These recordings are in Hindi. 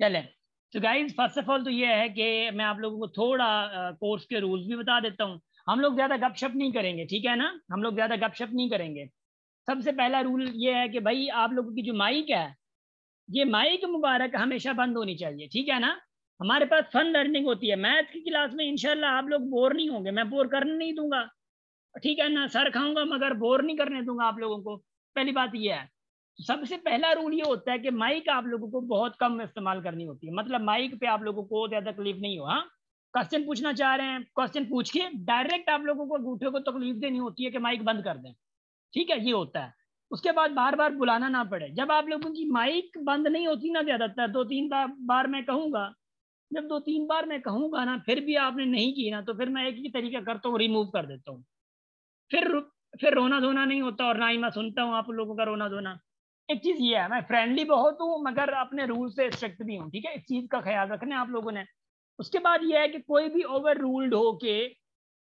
चलें। तो गाइज फर्स्ट ऑफ ऑल तो ये है कि मैं आप लोगों को थोड़ा कोर्स के रूल्स भी बता देता हूँ। हम लोग ज़्यादा गपशप नहीं करेंगे, ठीक है ना, हम लोग ज़्यादा गपशप नहीं करेंगे। सबसे पहला रूल ये है कि भाई आप लोगों की जो माइक है, ये माइक मुबारक हमेशा बंद होनी चाहिए, ठीक है ना। हमारे पास फन लर्निंग होती है मैथ की क्लास में, इंशाल्लाह आप लोग बोर नहीं होंगे, मैं बोर करने नहीं दूंगा, ठीक है ना। सर खाऊंगा मगर बोर नहीं करने दूंगा आप लोगों को। पहली बात ये है। सबसे पहला रूल ये होता है कि माइक आप लोगों को बहुत कम इस्तेमाल करनी होती है, मतलब माइक पे आप लोगों को ज्यादा तकलीफ नहीं हो। हाँ, क्वेश्चन पूछना चाह रहे हैं, क्वेश्चन पूछ के डायरेक्ट आप लोगों को अंगूठे को तकलीफ देनी होती है कि माइक बंद कर दें, ठीक है, ये होता है। उसके बाद बार बार बुलाना ना पड़े। जब आप लोगों की माइक बंद नहीं होती ना, ज्यादातर दो तीन बार मैं कहूंगा, जब दो तीन बार मैं कहूंगा ना फिर भी आपने नहीं की ना, तो फिर मैं एक ही तरीका करता हूँ, रिमूव कर देता हूँ। फिर फिर रोना धोना नहीं होता, और ना ही मैं सुनता हूँ आप लोगों का रोना धोना। एक चीज ये है, मैं फ्रेंडली बहुत हूँ मगर अपने रूल से स्ट्रिक्ट भी हूँ, ठीक है, इस चीज का ख्याल रखना है आप लोगों ने। उसके बाद ये है कि कोई भी ओवर रूल्ड हो के,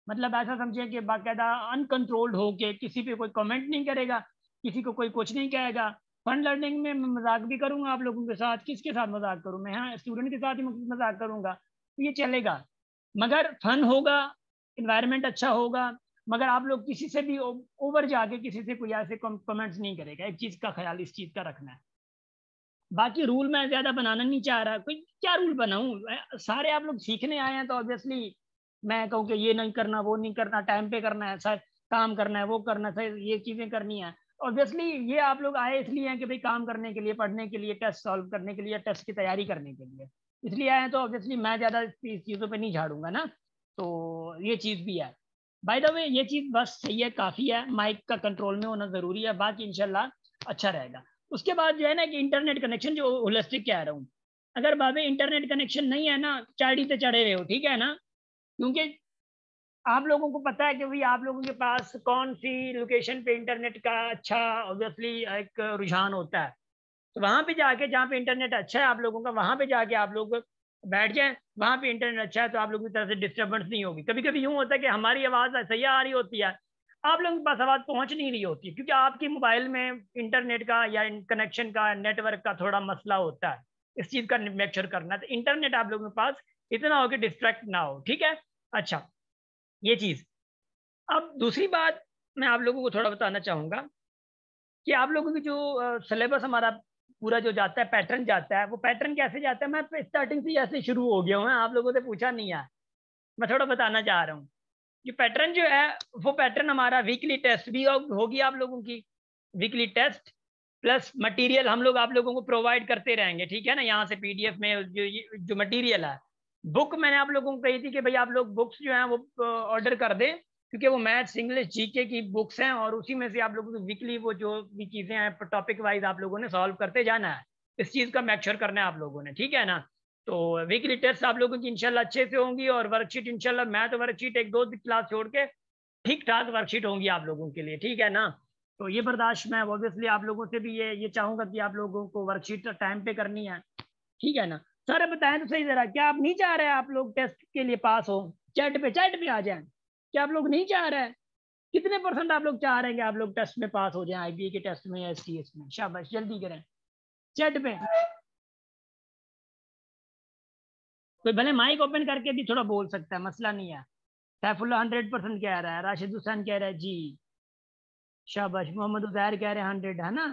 मतलब ऐसा समझे कि बाकायदा अनकंट्रोल्ड हो के किसी पे कोई कमेंट नहीं करेगा, किसी को कोई कुछ नहीं कहेगा। फन लर्निंग में मैं मजाक भी करूंगा आप लोगों के साथ, किसके साथ मजाक करूं मैं, हाँ स्टूडेंट के साथ ही मजाक करूंगा, तो ये चलेगा। मगर फन होगा, इन्वायरमेंट अच्छा होगा, मगर आप लोग किसी से भी ओवर जाके किसी से कोई ऐसे कमेंट्स नहीं करेगा, एक चीज का ख्याल इस चीज का रखना है। बाकी रूल मैं ज्यादा बनाना नहीं चाह रहा, कोई क्या रूल बनाऊं, सारे आप लोग सीखने आए हैं तो ऑब्वियसली मैं कहूँ कि ये नहीं करना वो नहीं करना, टाइम पे करना है सर, काम करना है वो करना है सर, ये चीजें करनी है। ऑब्वियसली ये आप लोग आए इसलिए हैं कि भाई काम करने के लिए, पढ़ने के लिए, टेस्ट सॉल्व करने के लिए, टेस्ट की तैयारी करने के लिए इसलिए आए हैं, तो ऑब्वियसली मैं ज्यादा इस चीजों पर नहीं झाड़ूंगा ना। तो ये चीज भी है। बाय द वे ये चीज बस सही है, काफी है, माइक का कंट्रोल में होना जरूरी है, बाकी इंशाल्लाह अच्छा रहेगा। उसके बाद जो है ना कि इंटरनेट कनेक्शन, जो होलिस्टिक कह रहा हूँ, अगर बाबे इंटरनेट कनेक्शन नहीं है ना, चाड़ी पे चढ़े हुए हो, ठीक है ना, क्योंकि आप लोगों को पता है कि भाई आप लोगों के पास कौन सी लोकेशन पे इंटरनेट का अच्छा ऑब्वियसली एक रुझान होता है। तो वहां पे जाके, जहाँ पे इंटरनेट अच्छा है आप लोगों का, वहां पे जाके आप लोग बैठ जाए, वहां पे इंटरनेट अच्छा है तो आप लोगों की तरफ से डिस्टर्बेंस नहीं होगी। कभी कभी यूं होता है कि हमारी आवाज सही आ रही होती है, आप लोगों के पास आवाज पहुंच नहीं रही होती है, क्योंकि आपकी मोबाइल में इंटरनेट का या कनेक्शन का, नेटवर्क का थोड़ा मसला होता है। इस चीज का मेक श्योर करना है, तो इंटरनेट आप लोगों के पास इतना हो कि डिस्ट्रैक्ट ना हो, ठीक है। अच्छा, ये चीज। अब दूसरी बात मैं आप लोगों को थोड़ा बताना चाहूंगा कि आप लोगों की जो सिलेबस हमारा पूरा जो जाता है, पैटर्न जाता है, वो पैटर्न कैसे जाता है, मैं स्टार्टिंग से ऐसे शुरू हो गया हूँ, आप लोगों से पूछा नहीं है, मैं थोड़ा बताना चाह रहा हूँ। ये पैटर्न जो है, वो पैटर्न हमारा वीकली टेस्ट भी होगी आप लोगों की, वीकली टेस्ट प्लस मटेरियल हम लोग आप लोगों को प्रोवाइड करते रहेंगे, ठीक है ना। यहाँ से पीडीएफ में जो मटेरियल है, बुक मैंने आप लोगों को कही थी कि भाई आप लोग बुक्स जो है वो ऑर्डर कर दें, क्योंकि वो मैथ्स इंग्लिश जीके की बुक्स हैं, और उसी में से आप लोगों को वीकली वो जो भी चीजें हैं टॉपिक वाइज आप लोगों ने सॉल्व करते जाना है। इस चीज का मेक श्योर करना है आप लोगों ने, ठीक है ना। तो वीकली टेस्ट आप लोगों की इंशाल्लाह अच्छे से होंगी, और वर्कशीट इंशाल्लाह, मैं तो वर्कशीट एक दो क्लास छोड़ के ठीक ठाक वर्कशीट होंगी आप लोगों के लिए, ठीक है ना। तो ये बर्दाश्त मैं ऑब्वियसली आप लोगों से भी ये चाहूंगा कि आप लोगों को वर्कशीट टाइम पे करनी है, ठीक है ना। सर बताएं तो सही जरा, क्या आप नहीं चाह रहे आप लोग टेस्ट के लिए पास हो, चैट पे आ जाएं, क्या आप लोग नहीं चाह रहे हैं? कितने परसेंट आप लोग चाह रहे हैं कि आप लोग टेस्ट में पास हो जाएं, आईबीए के टेस्ट में या एसटीएस में? शाबाश, जल्दी करें चैट पे। कोई भले माइक ओपन करके भी थोड़ा बोल सकता है, मसला नहीं है। सैफुल्ला 100% कह रहा है, राशिद हुसैन कह रहा है जी, शाबाश, मोहम्मद उजैर कह रहे हैं 100, है ना,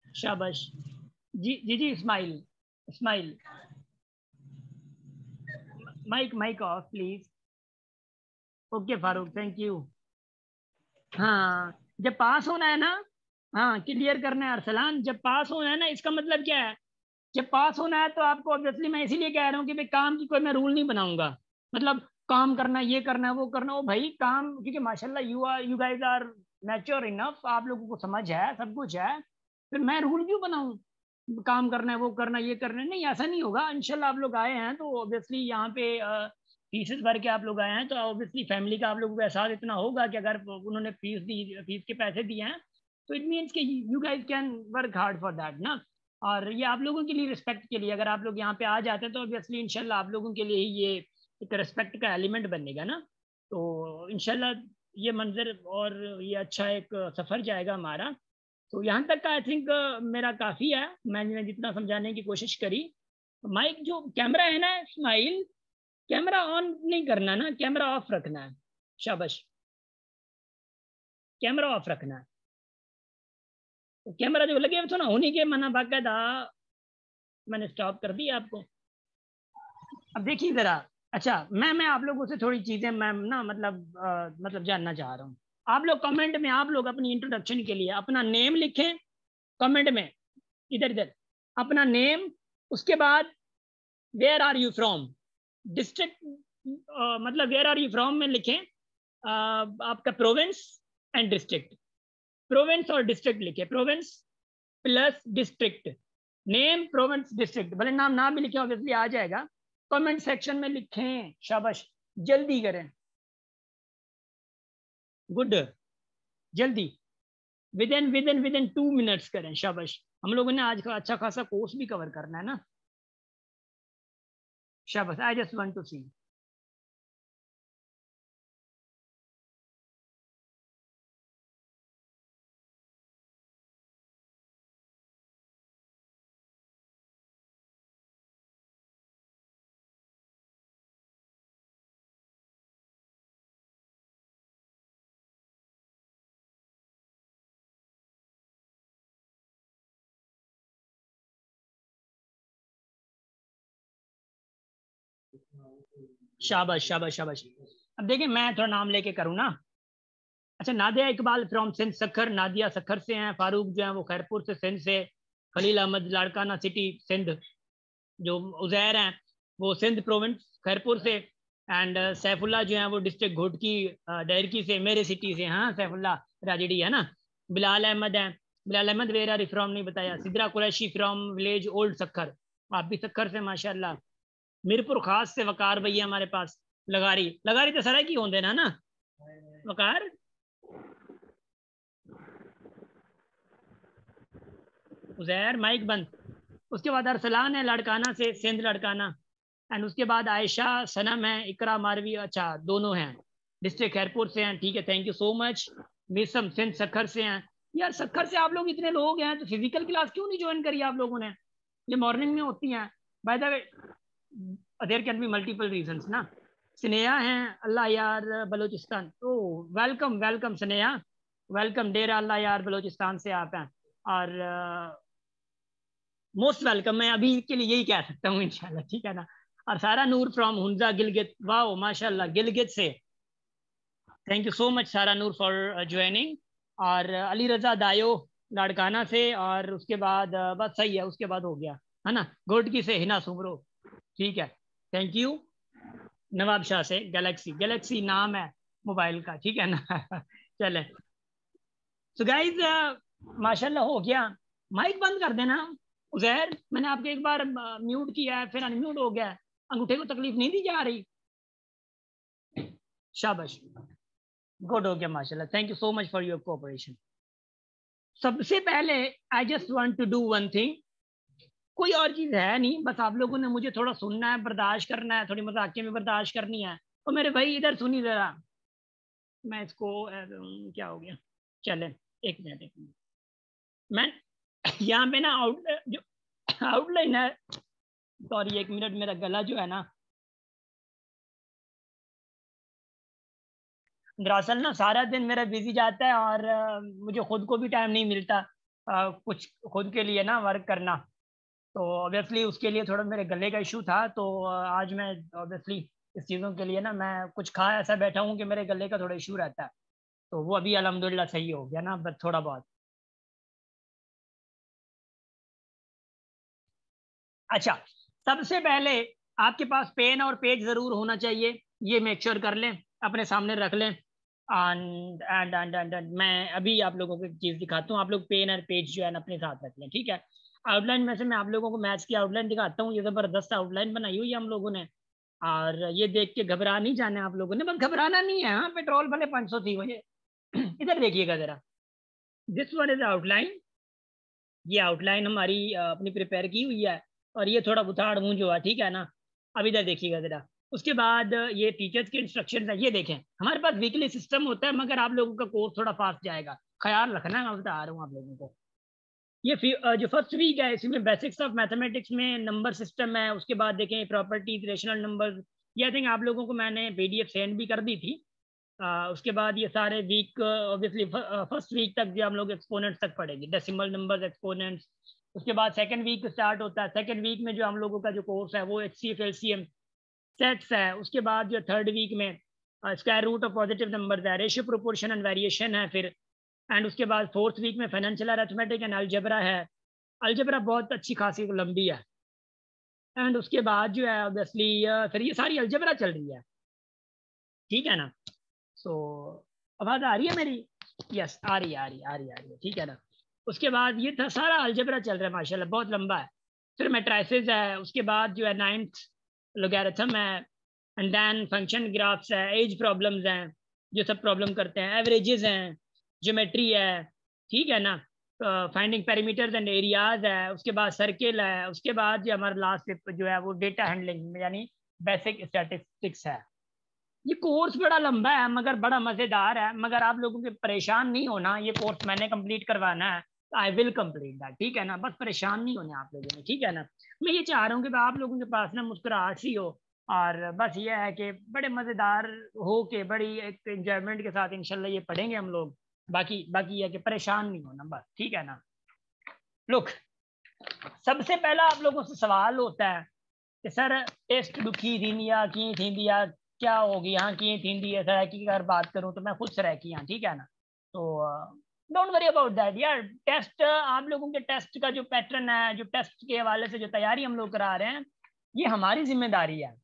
शाबाश। जी जी जी, Ismail, Ismail, mike mic off please. Okay Farooq, thank you. हाँ, जब पास होना है ना, हाँ क्लियर करना है अरसलान, जब पास होना है ना, इसका मतलब क्या है, जब पास होना है तो आपको ऑब्वियसली मैं इसीलिए कह रहा हूँ कि भाई काम की कोई मैं रूल नहीं बनाऊंगा, मतलब काम करना, ये करना वो करना, वो भाई काम, क्योंकि माशाल्लाह you guys are mature enough, आप लोगों को समझ है, सब कुछ है, फिर मैं रूल क्यों बनाऊं, काम करना है वो करना ये करना है, नहीं ऐसा नहीं होगा। इंशाल्लाह आप लोग आए हैं तो ऑब्वियसली यहाँ पे फीसेस भर के आप लोग आए हैं, तो ऑब्वियसली फैमिली का आप लोगों को एहसास इतना होगा कि अगर उन्होंने फीस दी, फीस के पैसे दिए हैं, तो इट मीन्स कि you guys can work hard for that ना। और ये आप लोगों के लिए, रिस्पेक्ट के लिए, अगर आप लोग यहाँ पे आ जाते हैं तो ऑब्वियसली इंशाल्लाह आप लोगों के लिए ही ये एक रिस्पेक्ट का एलिमेंट बनेगा ना। तो इंशाल्लाह ये मंजर और ये अच्छा एक सफ़र जाएगा हमारा। तो यहाँ तक का आई थिंक मेरा काफ़ी है, मैंने जितना समझाने की कोशिश करी। माइक जो कैमरा है ना इस्माइल, कैमरा ऑन नहीं करना ना, कैमरा ऑफ रखना है। शाबाश, कैमरा ऑफ रखना है। तो कैमरा जो लगे हुए थे ना उन्हीं के मना बाकायदा मैंने स्टॉप कर दिया आपको। अब देखिए जरा, अच्छा मैं आप लोगों से थोड़ी चीजें मैं ना मतलब जानना चाह रहा हूँ। आप लोग कमेंट में, आप लोग अपनी इंट्रोडक्शन के लिए अपना नेम लिखें कमेंट में, इधर इधर अपना नेम, उसके बाद where are you from, district, मतलब वेयर आर यू फ्रॉम में लिखें, आपका प्रोविंस एंड डिस्ट्रिक्ट, प्रोविंस और डिस्ट्रिक्ट लिखे, province plus district, name province district, भले नाम ना भी लिखे ऑब्वियसली आ जाएगा, कमेंट सेक्शन में लिखें। शाबाश, जल्दी करें, गुड, जल्दी, विद इन 2 मिनट्स करें। शाबाश, हम लोगों ने आज का अच्छा खासा कोर्स भी कवर करना है ना। शाबाश, आई जस्ट वांट टू सी। शाबाश शाबाश शाबाश। अब देखिए मैं थोड़ा नाम लेके करूँ ना। अच्छा, नादिया इकबाल फ्रॉम सिंध सखर, नादिया सखर से हैं। फारूक जो है वो खैरपुर से सिंध से। खलील अहमद लाड़काना सिटी सिंध। जो उजैर हैं वो सिंध प्रोविंस खैरपुर से। एंड सैफुल्ला जो है वो डिस्ट्रिक्ट घोटकी डैरकी से, मेरे सिटी से। हाँ सैफुल्ला राजड़ी है ना। बिलाल अहमद है, Bilal Ahmad where are from नहीं बताया। Sidra Qureshi from village old Sukkur, आप भी सखर से माशाल्लाह। मीरपुर खास से वकार भैया हमारे पास। लगारी, लगारी तो सराय की होंगे ना ना वकार। उजैर माइक बंद। उसके बाद अरसलान है लाड़काना से, सिंध लाड़काना। एंड उसके बाद आयशा सनम है, इकरा मारवी, अच्छा दोनों हैं डिस्ट्रिक्ट खैरपुर से हैं। ठीक है, thank you so much. Misam Sindh Sukkur से हैं। यार सखर से आप लोग इतने लोग हैं तो फिजिकल क्लास क्यों नहीं ज्वाइन करी आप लोगों ने? ये मॉर्निंग में होती हैं। By the way there can be multiple reasons ना। स्नेहा हैं Allah Yar Balochistan. Oh welcome welcome Sneha, welcome Dera Allah Yar Balochistan से आप हैं। और मोस्ट वेलकम, मैं अभी के लिए यही कह सकता हूँ इंशाल्लाह, ठीक है ना। और सारा नूर फ्रॉम हुंजा गिलगित, वाह माशाल्लाह गिलगित से। थैंक यू सो मच सारा नूर फॉर ज्वाइनिंग। और अली रजा दायो लाड़काना से। और उसके बाद बस सही है, उसके बाद हो गया है ना। घोटकी से हिना सुमरो, ठीक है, थैंक यू। नवाब शाह से गैलेक्सी, गैलेक्सी नाम है मोबाइल का, ठीक है ना। चले, सो गाइज माशाल्लाह हो गया। माइक बंद कर देना उजैर, मैंने आपको एक बार म्यूट किया है फिर अनम्यूट हो गया है। अंगूठे को तकलीफ नहीं दी जा रही? शाबाश, गुड हो गया माशाल्लाह, thank you so much for your cooperation. सबसे पहले I just want to do one thing, कोई और चीज है नहीं, बस आप लोगों ने मुझे थोड़ा सुनना है, बर्दाश्त करना है, थोड़ी मजाकिया में बर्दाश्त करनी है। और मेरे भाई इधर सुनी जरा, मैं इसको क्या हो गया, चले एक मिनट मैं यहाँ पे ना जो आउटलाइन है, सॉरी एक मिनट, मेरा गला जो है ना, दरअसल ना सारा दिन मेरा बिजी जाता है और मुझे खुद को भी टाइम नहीं मिलता कुछ खुद के लिए ना वर्क करना। तो ऑब्वियसली उसके लिए थोड़ा मेरे गले का इशू था, तो आज मैं ऑब्वियसली इस चीज़ों के लिए ना मैं कुछ खा ऐसा बैठा हूँ कि मेरे गले का थोड़ा इशू रहता है। तो वो अभी अल्हम्दुलिल्लाह सही हो गया ना, बस थोड़ा बहुत। अच्छा, सबसे पहले आपके पास पेन और पेज जरूर होना चाहिए, ये मेक श्योर कर लें, अपने सामने रख लें। एंड मैं अभी आप लोगों को एक चीज़ दिखाता हूँ, आप लोग पेन और पेज जो है ना अपने साथ रख लें, ठीक है। आउटलाइन में से मैं आप लोगों को मैथ्स की आउटलाइन दिखाता हूँ, ये ज़बरदस्त आउटलाइन बनाई हुई है हम लोगों ने। और ये देख के घबरा नहीं जाना आप लोगों ने, बस घबराना नहीं है। हाँ पेट्रोल भले 500 थी वही। इधर देखिएगा जरा, दिस वन इज आउटलाइन। ये आउटलाइन हमारी अपनी प्रिपेयर की हुई है। और ये थोड़ा बुताड़ मुंह जो है, ठीक है ना। अब इधर देखिएगा जरा, उसके बाद ये टीचर्स के इंस्ट्रक्शन है, ये देखें। हमारे पास वीकली सिस्टम होता है, मगर आप लोगों का कोर्स थोड़ा फास्ट जाएगा, ख्याल रखना, मैं बता रहा हूँ आप लोगों को। ये जो फर्स्ट वीक है इसमें बेसिक्स ऑफ मैथमेटिक्स में नंबर सिस्टम है, उसके बाद देखें प्रॉपर्टीज, रेशनल नंबर्स, ये आई थिंक आप लोगों को मैंने पीडीएफ सेंड भी कर दी थी। उसके बाद ये सारे वीक ऑब्वियसली फर्स्ट वीक तक जो हम लोग एक्सपोनेंट्स तक पढ़ेंगे, डेसिमल नंबर्स, एक्सपोनेंट्स। उसके बाद सेकंड वीक स्टार्ट होता है, सेकंड वीक में जो हम लोगों का जो कोर्स है वो HCF LCM सेट्स है। उसके बाद जो थर्ड वीक में square root of positive numbers है, रेशियो प्रोपोर्शन एंड वेरिएशन है फिर। एंड उसके बाद फोर्थ वीक में फाइनेंशियल अरिथमेटिक एंड अलजेब्रा है। अलजेब्रा बहुत अच्छी खासी लंबी है। एंड उसके बाद जो है ऑब्वियसली फिर ये सारी अलजेब्रा चल रही है, ठीक है ना। सो आवाज आ रही है मेरी? यस आ रही है, आ रही है, आ रही है, आ रही है, ठीक है ना। उसके बाद ये था सारा अलजेब्रा चल रहा है माशाल्लाह, बहुत लंबा है। फिर मैट्राइसेस है, उसके बाद जो है नाइन्थ लोगैरिथम है, एंड देन फंक्शन ग्राफ्स है, एज प्रॉब्लम्स हैं जो सब प्रॉब्लम करते हैं, एवरेजेस हैं, ज्योमेट्री है, ठीक है ना, फाइंडिंग पेरीमीटर्स एंड एरियाज है, उसके बाद सर्किल है, उसके बाद जो हमारा लास्ट जो है वो डेटा हैंडलिंग यानी बेसिक स्टैटिस्टिक्स है। ये कोर्स बड़ा लंबा है मगर बड़ा मजेदार है, मगर आप लोगों के परेशान नहीं होना, ये कोर्स मैंने कंप्लीट करवाना है, आई विल कंप्लीट दैट, ठीक है ना। बस परेशान नहीं होने आप लोगों ने, ठीक है ना। मैं ये चाह रहा हूँ कि आप लोगों के पास ना मुस्कुराहट सी हो, और बस ये है कि बड़े मजेदार हो के बड़ी एक एंजॉयमेंट के साथ इंशाल्लाह ये पढ़ेंगे हम लोग। बाकी बाकी ये है कि परेशान नहीं होना बस, ठीक है ना। लुक, सबसे पहला आप लोगों से सवाल होता है कि सर टेस्ट दुखी थी या की थी या क्या होगी यहाँ की थी ऐसा है कि अगर बात करूँ तो मैं खुद से रह की यहाँ, ठीक है ना। तो डोंट वरी अबाउट दैट यार। टेस्ट आप लोगों के टेस्ट का जो पैटर्न है, जो टेस्ट के हवाले से जो तैयारी हम लोग करा रहे हैं, ये हमारी जिम्मेदारी है।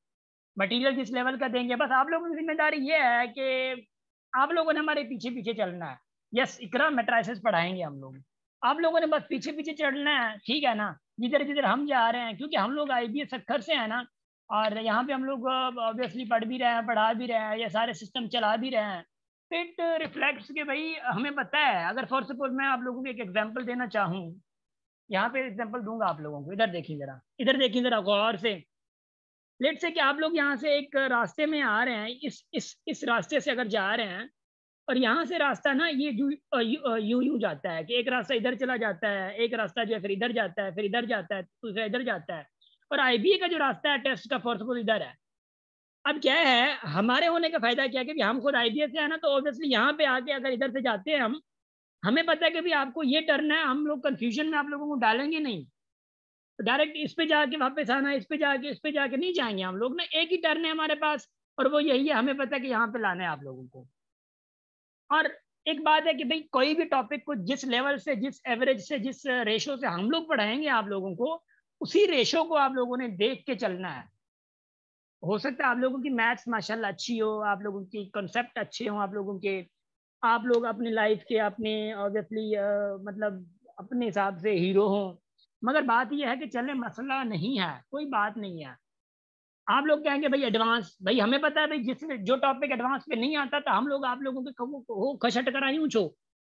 मटेरियल जिस लेवल का देंगे, बस आप लोगों की जिम्मेदारी ये है कि आप लोगों ने हमारे पीछे पीछे चलना है। यस, इकरा मैट्राइसेस पढ़ाएंगे हम लोग, आप लोगों ने बस पीछे पीछे चलना है, ठीक है ना। जिधर जिधर हम जा रहे हैं, क्योंकि हम लोग IBS अखर से है ना, और यहाँ पे हम लोग ऑब्वियसली पढ़ भी रहे हैं, पढ़ा भी रहे हैं, ये सारे सिस्टम चला भी रहे हैं। इट रिफ्लेक्ट्स के भाई हमें पता है। अगर फॉर सपोज मैं आप लोगों को एक एग्जांपल देना चाहूँ, यहाँ पे एग्जांपल दूंगा आप लोगों को, इधर देखिए जरा, इधर देखिए जरा गौर से। लेट से कि आप लोग यहाँ से एक रास्ते में आ रहे हैं, इस रास्ते से अगर जा रहे हैं, और यहाँ से रास्ता ना ये यूं यूं जाता है कि एक रास्ता इधर चला जाता है, एक रास्ता जो है फिर इधर जाता है, फिर इधर जाता है, दूसरा इधर जाता है, और IBA का जो रास्ता है टेस्ट का फॉर सपोज इधर है। अब क्या है, हमारे होने का फायदा क्या है कि हम खुद IBA से है ना, तो ऑब्वियसली यहाँ पे आके अगर इधर से जाते हैं हम, हमें पता है कि भाई आपको ये टर्न है, हम लोग कंफ्यूजन में आप लोगों को डालेंगे नहीं। तो डायरेक्ट इस पे जाके वापस आना, इस पे जाके नहीं जाएंगे हम लोग ना, एक ही टर्न है हमारे पास, और वो यही है, हमें पता है कि यहाँ पे लाना है आप लोगों को। और एक बात है कि भाई कोई भी टॉपिक को जिस लेवल से, जिस एवरेज से, जिस रेशो से हम लोग पढ़ाएंगे आप लोगों को, उसी रेशो को आप लोगों ने देख के चलना है। हो सकता है आप लोगों की मैथ्स माशाल्लाह अच्छी हो, आप लोगों की कॉन्सेप्ट अच्छे हो, आप लोगों के, आप लोग अपनी लाइफ के अपने ऑब्वियसली मतलब अपने हिसाब से हीरो हो, मगर बात यह है कि चले मसला नहीं है, कोई बात नहीं है। आप लोग कहेंगे भाई एडवांस, भाई हमें पता है भाई जिस जो टॉपिक एडवांस पे नहीं आता था हम लोग आप लोगों के वो खसट कराई ऊँचो,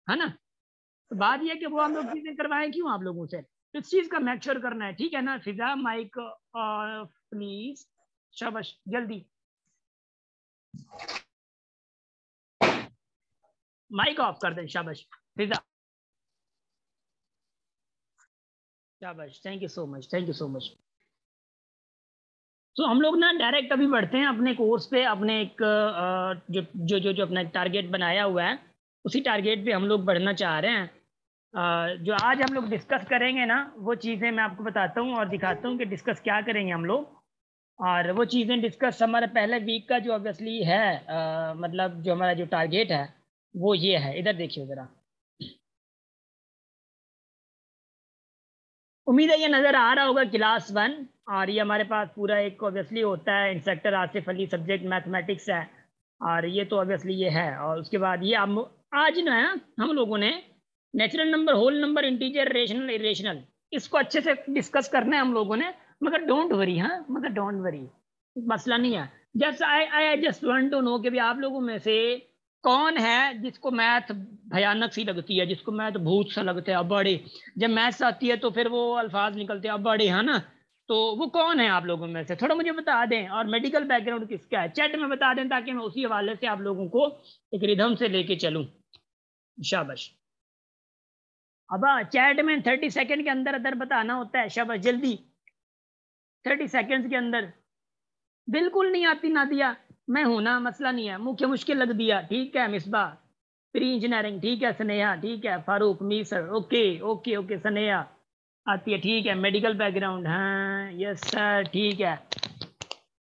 है ना। तो बात यह है कि वो हम लोग चीजें करवाएं क्यों आप लोगों से, तो इस चीज का मेक श्योर करना है, ठीक है ना। फिजा माइक प्लीज, शाबाश, जल्दी माइक ऑफ कर दे, शाबाश फिजा, शाबाश, thank you so much, thank you so much. तो हम लोग ना डायरेक्ट अभी बढ़ते हैं अपने कोर्स पे, अपने एक जो जो जो जो अपना टारगेट बनाया हुआ है उसी टारगेट पे हम लोग बढ़ना चाह रहे हैं। जो आज हम लोग डिस्कस करेंगे ना, वो चीज़ें मैं आपको बताता हूँ और दिखाता हूँ कि डिस्कस क्या करेंगे हम लोग। और वो चीज़ें डिस्कस हमारे पहले वीक का जो ऑब्वियसली है, मतलब जो हमारा जो टारगेट है वो ये है, इधर देखिए ज़रा। उम्मीद है ये नज़र आ रहा होगा, क्लास 1। और ये हमारे पास पूरा एक ऑब्वियसली होता है, instructor Asif Ali, subject mathematics है। और ये तो ऑब्वियसली ये है, और उसके बाद ये हम आज ना हम लोगों ने natural number, whole number, integer, rational, irrational, इसको अच्छे से डिस्कस करना है हम लोगों ने। मगर डोंट वरी, हाँ मगर डोंट वरी, मसला नहीं है। Just I just want to know कि भी आप लोगों में से कौन है जिसको मैथ भयानक सी लगती है, जिसको मैथ भूत सा लगता है, अब बड़े जब मैथ्स आती है तो फिर वो अल्फाज निकलते हैं अब बड़े, है ना। तो वो कौन है आप लोगों में से, थोड़ा मुझे बता दें। और मेडिकल बैकग्राउंड किसका है चैट में बता दें, ताकि मैं उसी हवाले से आप लोगों को एक रिदम से लेके चलूं। शाबाश। अब चैट में 30 सेकंड के अंदर अंदर बताना होता है, शाबाश जल्दी 30 सेकंड्स के अंदर। बिल्कुल नहीं आती नादिया, मैं हूं ना, मसला नहीं है, मुख्य मुश्किल लग दिया, ठीक है मिसबा, प्री इंजीनियरिंग ठीक है, स्नेहा ठीक है, Farooq Meeser okay okay okay, Sneha आती है ठीक है, मेडिकल बैकग्राउंड हाँ यस सर ठीक है,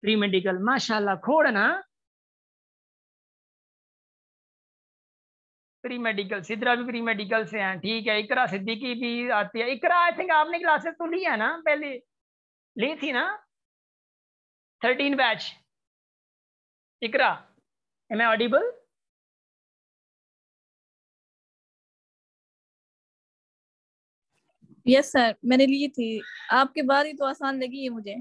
प्री मेडिकल माशाल्लाह, खोड़ ना, प्री मेडिकल, सिद्रा भी प्री मेडिकल से हैं ठीक है, इकरा सिद्दीकी भी आती है, इकरा आई थिंक आपने क्लासेस तो ली है ना पहले, ली थी ना 13 batch, Iqra am I audible? Yes sir, मैंने ली थी, आपके बाद ही तो आसान लगी है मुझे।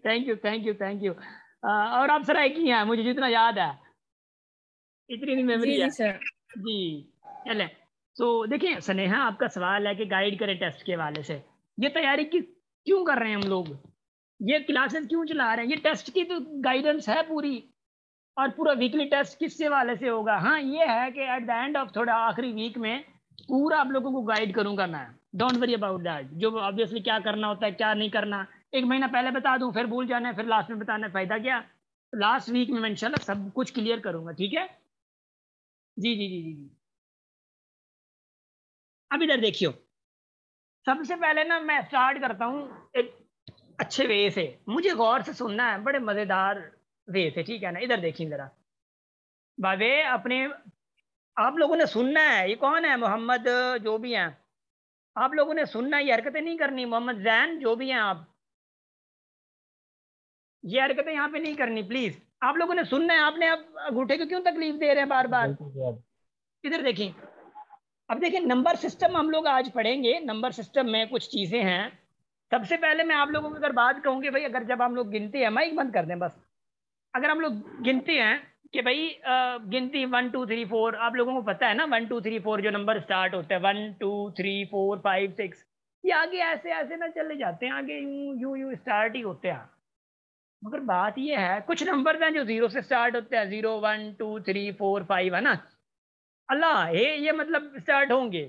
Thank you thank you thank you. और आप सराय की हैं मुझे जितना याद है, इतनी मेमोरी जी है जी सर। जी। चले तो देखिए स्नेहा, आपका सवाल है कि गाइड करें टेस्ट के हवाले से, ये तैयारी की क्यों कर रहे हैं हम लोग, ये क्लासेस क्यों चला रहे हैं, ये टेस्ट की तो गाइडेंस है पूरी, और पूरा वीकली टेस्ट किससे वाले से होगा। हाँ ये है कि एट द एंड ऑफ थोड़ा आखिरी वीक में पूरा आप लोगों को गाइड करूंगा मैं, डोंट वरी अबाउट दैट, जो ऑब्वियसली क्या करना होता है क्या नहीं करना, एक महीना पहले बता दूं फिर भूल जाना है, फिर लास्ट में बताना है, फायदा क्या। लास्ट वीक में मैं इंशाल्लाह सब कुछ क्लियर करूंगा, ठीक है जी जी जी जी जी। अब इधर देखियो, सबसे पहले ना मैं स्टार्ट करता हूँ एक अच्छे वे से, मुझे गौर से सुनना है, बड़े मजेदार वे से, ठीक है ना। इधर देखिए जरा बाबे अपने, आप लोगों ने सुनना है, ये कौन है मोहम्मद जो भी हैं, आप लोगों ने सुनना है, ये हरकतें नहीं करनी, मोहम्मद जैन जो भी हैं आप, ये हरकतें यहाँ पे नहीं करनी प्लीज, आप लोगों ने सुनना है, आपने अब अंगूठे को क्यों तकलीफ दे रहे हैं बार बार। इधर देखिए, अब देखिए नंबर सिस्टम हम लोग आज पढ़ेंगे, नंबर सिस्टम में कुछ चीजें हैं। सबसे पहले मैं आप लोगों को अगर बात कहूंगी भाई, अगर जब हम लोग गिनते हैं, माइक बंद कर दें बस, अगर हम लोग गिनते हैं कि भाई गिनती 1 2 3 4, आप लोगों को पता है ना 1 2 3 4 जो नंबर स्टार्ट होता है 1 2 3 4 5 6, ये आगे ऐसे ऐसे ना चले जाते हैं, आगे यूं यूं यूं स्टार्ट ही होते हैं। मगर बात ये है कुछ नंबर हैं जो 0 से स्टार्ट होते हैं, 0 1 2 3 4 5 है ना, अल्लाह ये मतलब स्टार्ट होंगे,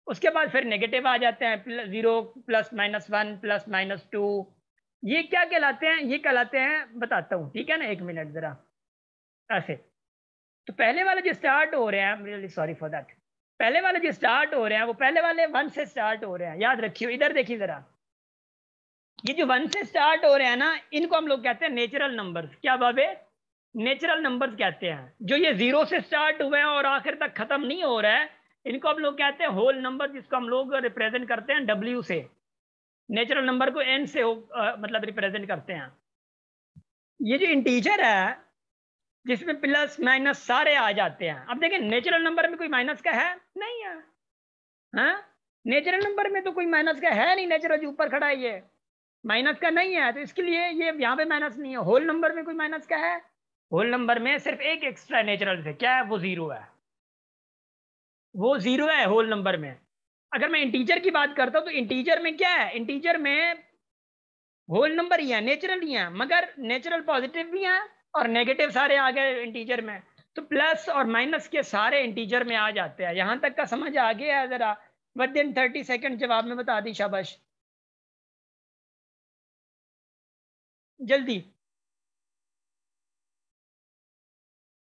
उसके बाद फिर नेगेटिव आ जाते हैं, 0 +-1 +-2, ये क्या कहलाते हैं, ये कहलाते हैं, बताता हूँ ठीक है ना, एक मिनट जरा ऐसे। तो पहले वाले जो स्टार्ट हो रहे हैं, रियली सॉरी फॉर दैट, पहले वाले जो स्टार्ट हो रहे हैं वो पहले वाले 1 से स्टार्ट हो रहे हैं, याद रखियो। इधर देखिए जरा, ये जो 1 से स्टार्ट हो रहे हैं ना, इनको हम लोग कहते हैं नेचुरल नंबर्स, क्या बाबे, नेचुरल नंबर्स कहते हैं। जो ये 0 से स्टार्ट हुए हैं और आखिर तक खत्म नहीं हो रहा है, इनको हम लोग कहते हैं होल नंबर, जिसको हम लोग रिप्रेजेंट करते हैं W से, नेचुरल नंबर को N से मतलब रिप्रेजेंट करते हैं। ये जो इंटीजर है जिसमें प्लस माइनस सारे आ जाते हैं, अब देखिए नेचुरल नंबर में कोई माइनस का है नहीं है, हाँ नेचुरल नंबर में तो कोई माइनस का है नहीं, नेचुरल जो ऊपर खड़ा है ये माइनस का नहीं है, तो इसके लिए ये यहाँ पे माइनस नहीं है। होल नंबर में कोई माइनस का है, होल नंबर में सिर्फ एक एक्स्ट्रा नेचुरल से, क्या है वो 0 है, वो 0 है होल नंबर में। अगर मैं इंटीजर की बात करता हूँ तो इंटीजर में क्या है, इंटीजर में होल नंबर ही है, नेचुरल ही है, मगर नेचुरल पॉजिटिव भी है और नेगेटिव सारे आ गए इंटीजर में, तो प्लस और माइनस के सारे इंटीजर में आ जाते हैं। यहां तक का समझ आ गया है जरा, विद इन 30 सेकंड जवाब में बता दी, शाबाश जल्दी।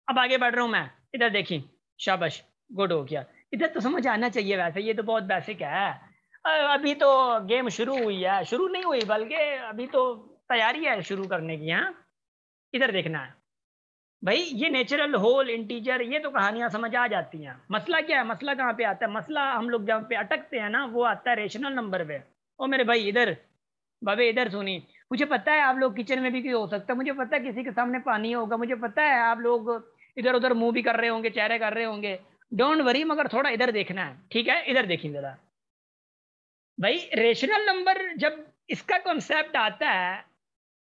अब आगे बढ़ रहा हूं मैं, इधर देखिए, शाबाश गुड हो गया, इधर तो समझ आना चाहिए, वैसे ये तो बहुत बेसिक है। अभी तो गेम शुरू हुई है, शुरू नहीं हुई बल्कि अभी तो तैयारी है शुरू करने की। हाँ इधर देखना है भाई, ये नेचुरल होल इंटीजर, ये तो कहानियां समझ आ जाती हैं। मसला क्या है, मसला कहाँ पे आता है, मसला हम लोग जहाँ पे अटकते हैं ना वो आता है रेशनल नंबर पे। ओ मेरे भाई इधर, बाबे इधर सुनी, मुझे पता है आप लोग किचन में भी क्यों हो सकता है, मुझे पता है किसी के सामने पानी होगा, मुझे पता है आप लोग इधर उधर मुंह भी कर रहे होंगे, चेहरे कर रहे होंगे, डोंट वरी, मगर थोड़ा इधर देखना है, ठीक है। इधर देखिए जरा भाई, रेशनल नंबर जब इसका कॉन्सेप्ट आता है,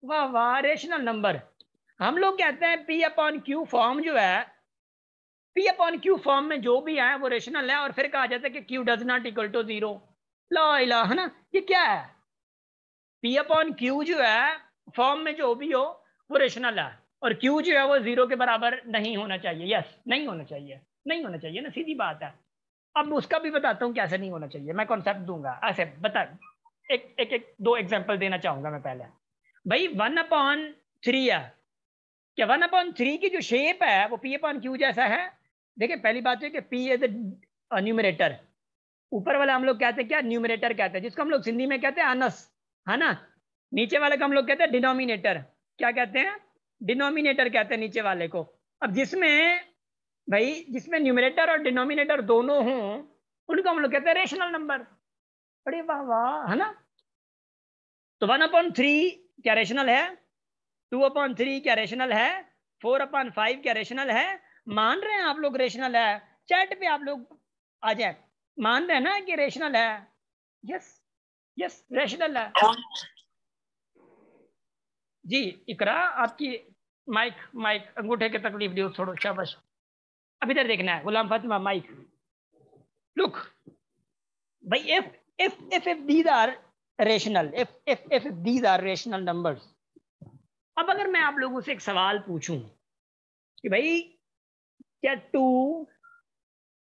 वाह वाह, रेशनल नंबर हम लोग कहते हैं P अपॉन Q फॉर्म जो है, P अपॉन Q फॉर्म में जो भी है वो रेशनल है, और फिर कहा जाता है कि Q does not equal to 0, ला इला, है ना, ये क्या है, P अपॉन Q जो है फॉर्म में जो भी हो वो रेशनल है, और Q जो है वो 0 के बराबर नहीं होना चाहिए, यस नहीं होना चाहिए, नहीं होना चाहिए ना, सीधी बात है। अब उसका भी बताता हूँ कैसे नहीं होना चाहिए, मैं कॉन्सेप्ट दूंगा ऐसे बता। एक दो एग्जांपल देना चाहूंगा मैं पहले। भाई 1/3 है, क्या 1/3 की जो शेप है वो P/Q जैसा है? देखिए पहली बात है कि P इज न्यूमरेटर, ऊपर वाला हम लोग कहते हैं क्या, न्यूमरेटर कहते हैं, जिसको हम लोग सिंधी में कहते हैं अनस, है ना। नीचे वाले को हम लोग कहते हैं डिनोमिनेटर, क्या कहते हैं, डिनोमिनेटर कहते हैं नीचे वाले को। अब जिसमें भाई जिसमें न्यूमरेटर और डिनोमिनेटर दोनों हों उनको हम लोग कहते हैं रेशनल नंबर। अरे वाह वाह, है ना। तो 1/3 क्या रेशनल है, 2/3 क्या रेशनल है, 4/5 क्या रेशनल है? मान रहे हैं आप लोग रेशनल है? चैट पे आप लोग आ जाए, मान रहे हैं ना कि रेशनल है? यस यस रेशनल है जी। इकरा आपकी माइक माइक अंगूठे की तकलीफ दी छोड़ो, शाबाश। अब इधर देखना है गुलाम फातिमा, माइक लुक भाई, if these are rational, if these are rational numbers, अब अगर मैं आप लोगों से एक सवाल पूछूं कि भाई क्या 2,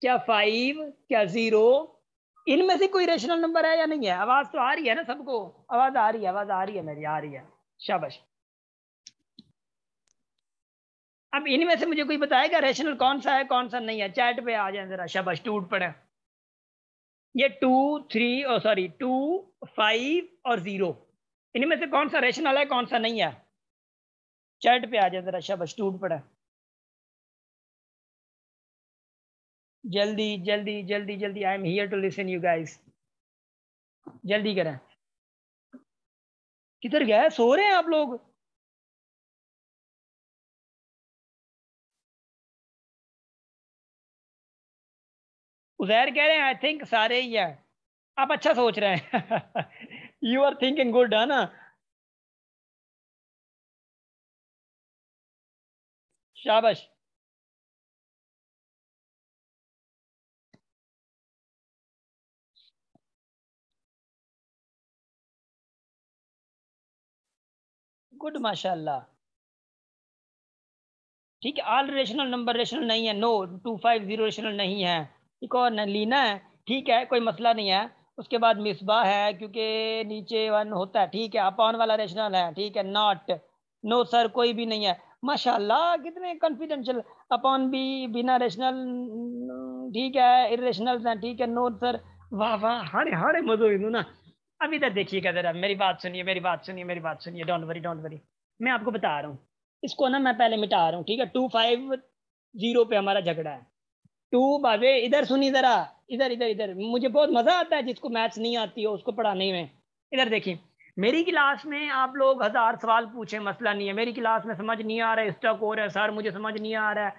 क्या 5, क्या 0, इनमें से कोई रेशनल नंबर है या नहीं है? आवाज तो आ रही है ना सबको, आवाज आ रही है, आवाज आ रही है मेरी, आ रही है, शाबाश। अब इनमें से मुझे कोई बताएगा रेशनल कौन सा है कौन सा नहीं है? चैट पे आ जाए जरा, शाबाश, टूट पड़े। ये 2, 3 और सॉरी 2, 5 और 0, इनमें से कौन सा रेशनल है कौन सा नहीं है? चैट पे आ जाए जरा, शाबाश, टूट पड़ा। जल्दी जल्दी जल्दी जल्दी, I am here to listen you guys, जल्दी करें। किधर गए, सो रहे हैं आप लोग? उजैर कह रहे हैं आई थिंक सारे ही हैं। आप अच्छा सोच रहे हैं यू आर थिंकिंग गुड, है ना, शाबाश। गुड, माशाल्लाह। ठीक है, ऑल रेशनल नंबर रेशनल नहीं है, नो 250 रेशनल नहीं है। एक और लीना है, ठीक है, कोई मसला नहीं है। उसके बाद मिसबा है, क्योंकि नीचे 1 होता है, ठीक है। अपॉन वाला रेशनल है, ठीक है। नॉट, नो सर, कोई भी नहीं है। माशाल्लाह कितने कॉन्फिडेंशियल। अपॉन भी बिना रेशनल, ठीक है। इरेशनल है, ठीक है। नो सर, वाह वाह, हारे हारे मजो ना। अब इधर देखिएगा जरा, मेरी बात सुनिए, मेरी बात सुनिए, मेरी बात सुनिए, डोंट वरी डोंट वरी, मैं आपको बता रहा हूँ। इसको ना मैं पहले मिटा रहा हूँ, ठीक है। 250 पे हमारा झगड़ा है। टू बाबे इधर सुनी जरा, इधर इधर इधर, मुझे बहुत मजा आता है जिसको मैथ्स नहीं आती हो उसको पढ़ाने में। इधर देखिए, मेरी क्लास में आप लोग 1000 सवाल पूछे, मसला नहीं है। मेरी क्लास में समझ नहीं आ रहा है, स्टक हो रहा है सर, मुझे समझ नहीं आ रहा है,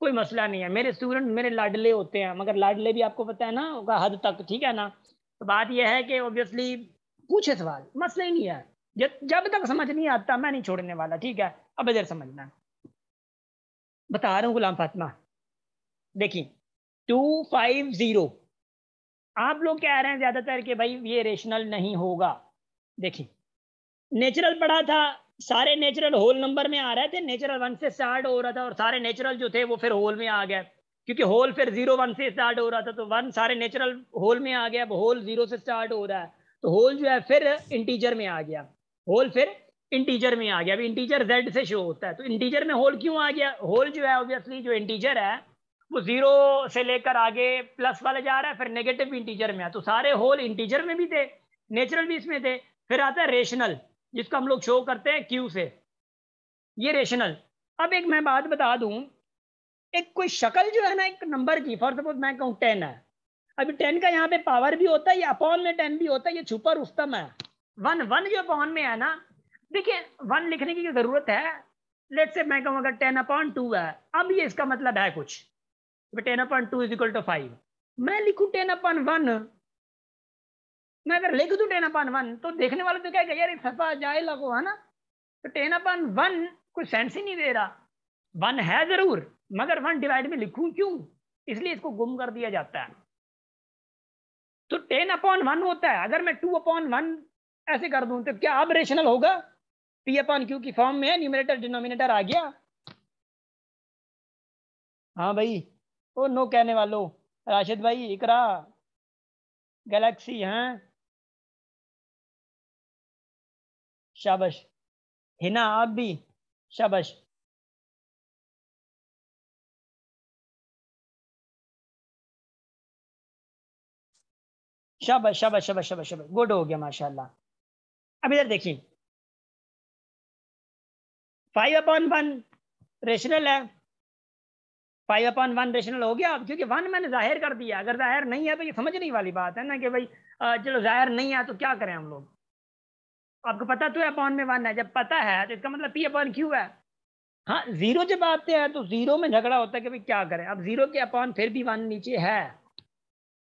कोई मसला नहीं है। मेरे स्टूडेंट मेरे लाडले होते हैं, मगर लाडले भी आपको पता है ना हद तक, ठीक है ना। तो बात यह है कि ऑब्वियसली पूछे सवाल, मसला ही नहीं है। जब तक समझ नहीं आता मैं नहीं छोड़ने वाला, ठीक है। अब इधर समझना, बता रहा हूँ गुलाम फातिमा। देखिए 250, आप लोग कह रहे हैं ज्यादातर कि भाई ये रेशनल नहीं होगा। देखिए नेचुरल पढ़ा था, सारे नेचुरल होल नंबर में आ रहे थे, नेचुरल 1 से स्टार्ट हो रहा था, और सारे नेचुरल जो थे वो फिर होल में आ गया, क्योंकि होल फिर 0 1 से स्टार्ट हो रहा था, तो 1 सारे नेचुरल होल में आ गया। अब होल 0 से स्टार्ट हो रहा है, तो होल जो है फिर इंटीजर में आ गया, होल फिर इंटीजर में आ गया। अभी इंटीजर जेड से शो होता है, तो इंटीजर में होल क्यों आ गया? होल जो है ऑब्वियसली जो इंटीजर है वो 0 से लेकर आगे प्लस वाले जा रहा है, फिर नेगेटिव इंटीजर में है, तो सारे होल इंटीजर में भी थे, नेचुरल भी इसमें थे। फिर आता है रेशनल, जिसको हम लोग शो करते हैं क्यू से, ये रेशनल। अब एक मैं बात बता दूं, एक कोई शक्ल जो है ना एक नंबर की, फॉर सपोज मैं कहूँ 10 है, अभी 10 का यहाँ पे पावर भी होता है, ये अपॉन में 10 भी होता है, ये छुपा रुस्तम है। 1 1 जो अपॉन में है ना, देखिए 1 लिखने की जरूरत है। लेट से मैं कहूँ अगर 10/2 है, अब ये इसका मतलब है कुछ, 10/2 = 5, मैं लिखूँ 10/1, मैं अगर लिख दूं 10/1 तो देखने वाले तो क्या कहेगा, यार फंसा जाए लगो, है ना। तो 10/1 कोई सेंस ही नहीं दे रहा। 1 है जरूर, मगर 1 डिवाइड में लिखूं क्यों? इसलिए इसको गुम कर दिया जाता है। तो 10/1 होता है, अगर मैं 2/1 ऐसे कर दूं तो क्या अब रेशनल होगा? P/Q की फॉर्म में है, न्यूमरेटर डिनोमिनेटर आ गया। हाँ भाई, ओ नो कहने वालों, राशिद भाई, इकरा, गैलेक्सी हैं, शाबाश। हिना आप भी, शाबाश। शाबाश शाबाश शाबाश शाबाश शाबाश, गुड हो गया माशाल्लाह। अब इधर देखिए, 5/1 रेशनल है। 5/1 रेशनल हो गया अब, क्योंकि 1 मैंने जाहिर कर दिया। अगर जाहिर नहीं है तो ये समझने वाली बात है ना कि भाई चलो जाहिर नहीं है तो क्या करें हम लोग। आपको पता तो है अपॉन में 1 है, जब पता है तो इसका मतलब P/Q है। हाँ, जीरो जब आते हैं तो जीरो में झगड़ा होता है कि भाई क्या करें। अब जीरो के अपॉन फिर भी 1 नीचे है,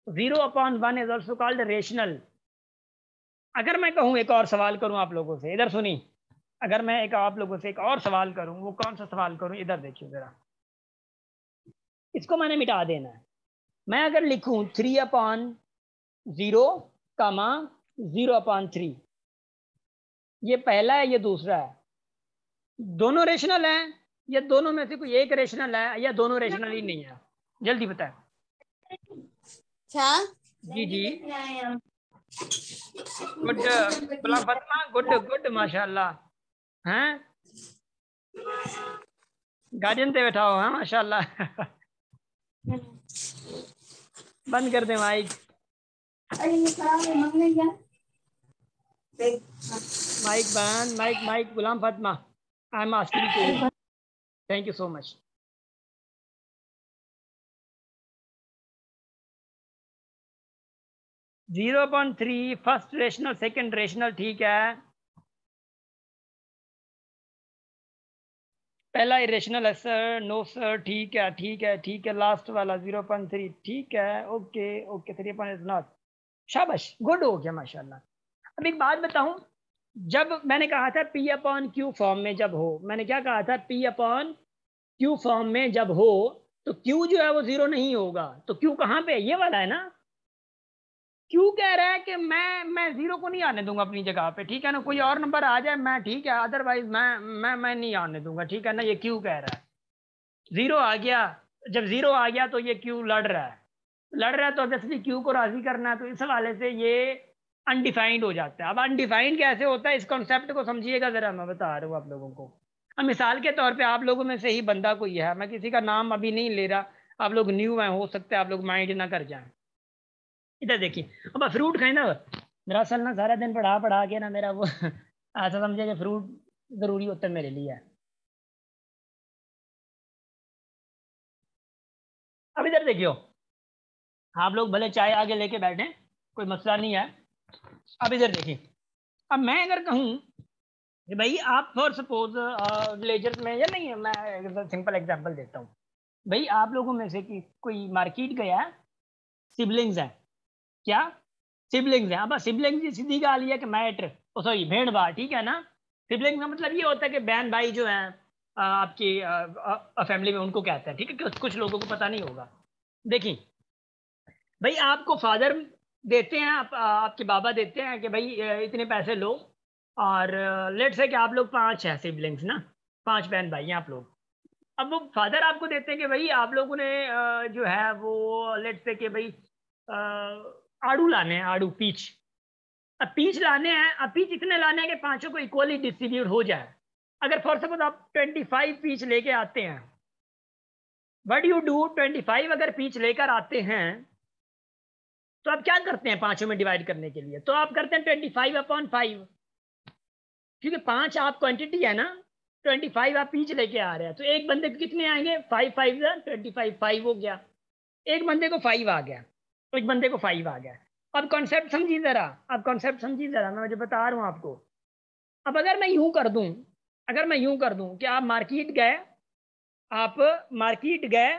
0/1 इज ऑल्सो कॉल्ड रेशनल। अगर मैं कहूँ, एक और सवाल करूं आप लोगों से, इधर सुनी। अगर मैं एक आप लोगों से एक और सवाल करूं, वो कौन सा सवाल करूं, इधर देखिए जरा। इसको मैंने मिटा देना है। मैं अगर लिखूं 3/0, कामा 0/3, ये पहला है ये दूसरा है, दोनों रेशनल है, या दोनों में से कोई एक रेशनल है, या दोनों रेशनल ही नहीं है? जल्दी बताएं। क्या जी जी, गुड गुलाम फतमा, गुड गुड माशाल्लाह हैं। गार्जियन पे बैठा हो, हाँ माशाल्लाह। बंद कर दे माइक। माइक बंद, mike mike. Ghulam Fatima, I am asking to you, thank you so much. 0/3 first rational, second rational, ठीक है। पहला इरेशनल है सर, नो सर, ठीक है ठीक है ठीक है। लास्ट वाला 0/3, ठीक है, ओके ओके। 3 इज नॉट, शाबाश, गुड हो गया माशाल्लाह। अब एक बात बताऊं, जब मैंने कहा था P/Q फॉर्म में जब हो, मैंने क्या कहा था, P/Q फॉर्म में जब हो तो Q जो है वो जीरो नहीं होगा। तो Q कहाँ पे है, ये वाला है ना। क्यों कह रहा है कि मैं जीरो को नहीं आने दूंगा अपनी जगह पे, ठीक है ना। कोई और नंबर आ जाए मैं ठीक है, अदरवाइज मैं नहीं आने दूंगा, ठीक है ना। ये क्यों कह रहा है, जीरो आ गया। जब जीरो आ गया तो ये क्यों लड़ रहा है, लड़ रहा है तो ऑब्वियसली क्यू को राजी करना है, तो इस हवाले से ये अनडिफाइंड हो जाता है। अब अनडिफाइंड कैसे होता है, इस कॉन्सेप्ट को समझिएगा जरा, मैं बता रहा हूँ आप लोगों को। अब मिसाल के तौर पे आप लोगों में से ही बंदा कोई है, मैं किसी का नाम अभी नहीं ले रहा, आप लोग न्यू हैं, हो सकता है आप लोग माइंड ना कर जाएं। इधर देखिए, अब फ्रूट खाए ना। दरअसल ना सारा दिन पढ़ा पढ़ा के ना मेरा वो ऐसा समझे कि फ्रूट जरूरी होता है मेरे लिए। अब इधर देखियो, आप लोग भले चाय आगे लेके बैठे, कोई मसला नहीं है। अब इधर देखिए, अब मैं अगर कहूँ कि भाई आप फॉर सपोज विलेजर्स में, या नहीं है, मैं सिंपल एग्जांपल देता हूँ। भाई आप लोगों में से कि कोई मार्केट गया है, सिबलिंग्स हैं, क्या सिबलिंग्स हैं। अब सिबलिंग्स की सीधी गाल ये है कि मैटर, ओ सॉरी भेड़ बार, ठीक है ना। सिबलिंग्स का मतलब ये होता है कि बहन भाई जो हैं आपकी फैमिली में, उनको कहते हैं, ठीक है। कुछ लोगों को पता नहीं होगा। देखिए भाई, आपको फादर देते हैं, आपके बाबा देते हैं कि भाई इतने पैसे लो, और लेट से कि आप लोग 5 हैं सिबलिंग्स ना, 5 बहन भाई हैं आप लोग। अब वो फादर आपको देते हैं कि भाई आप लोगों ने जो है वो लेट से कि भाई आड़ू लाने हैं, आड़ू पीच। अब पीच लाने हैं, अब पीच इतने लाने हैं कि पांचों को इक्वली डिस्ट्रीब्यूट हो जाए। अगर फॉर सपोज आप 25 पीच लेके आते हैं, व्हाट यू डू, 25 अगर पीच लेकर आते हैं तो आप क्या करते हैं पांचों में डिवाइड करने के लिए, तो आप करते हैं 25/5, क्योंकि 5 आप क्वांटिटी है ना, 25 आप पीच लेके आ रहे हैं, तो एक बंदे को कितने आएंगे, 5×5 = 25, 5 हो गया। एक बंदे को 5 आ गया, तो एक बंदे को 5 आ गया। अब कॉन्सेप्ट समझिए जरा, अब कॉन्सेप्ट समझिए जरा, मैं जो बता रहा हूँ आपको। अब अगर मैं यूं कर दूं, अगर मैं यूं कर दूं कि आप मार्केट गए, आप मार्केट गए,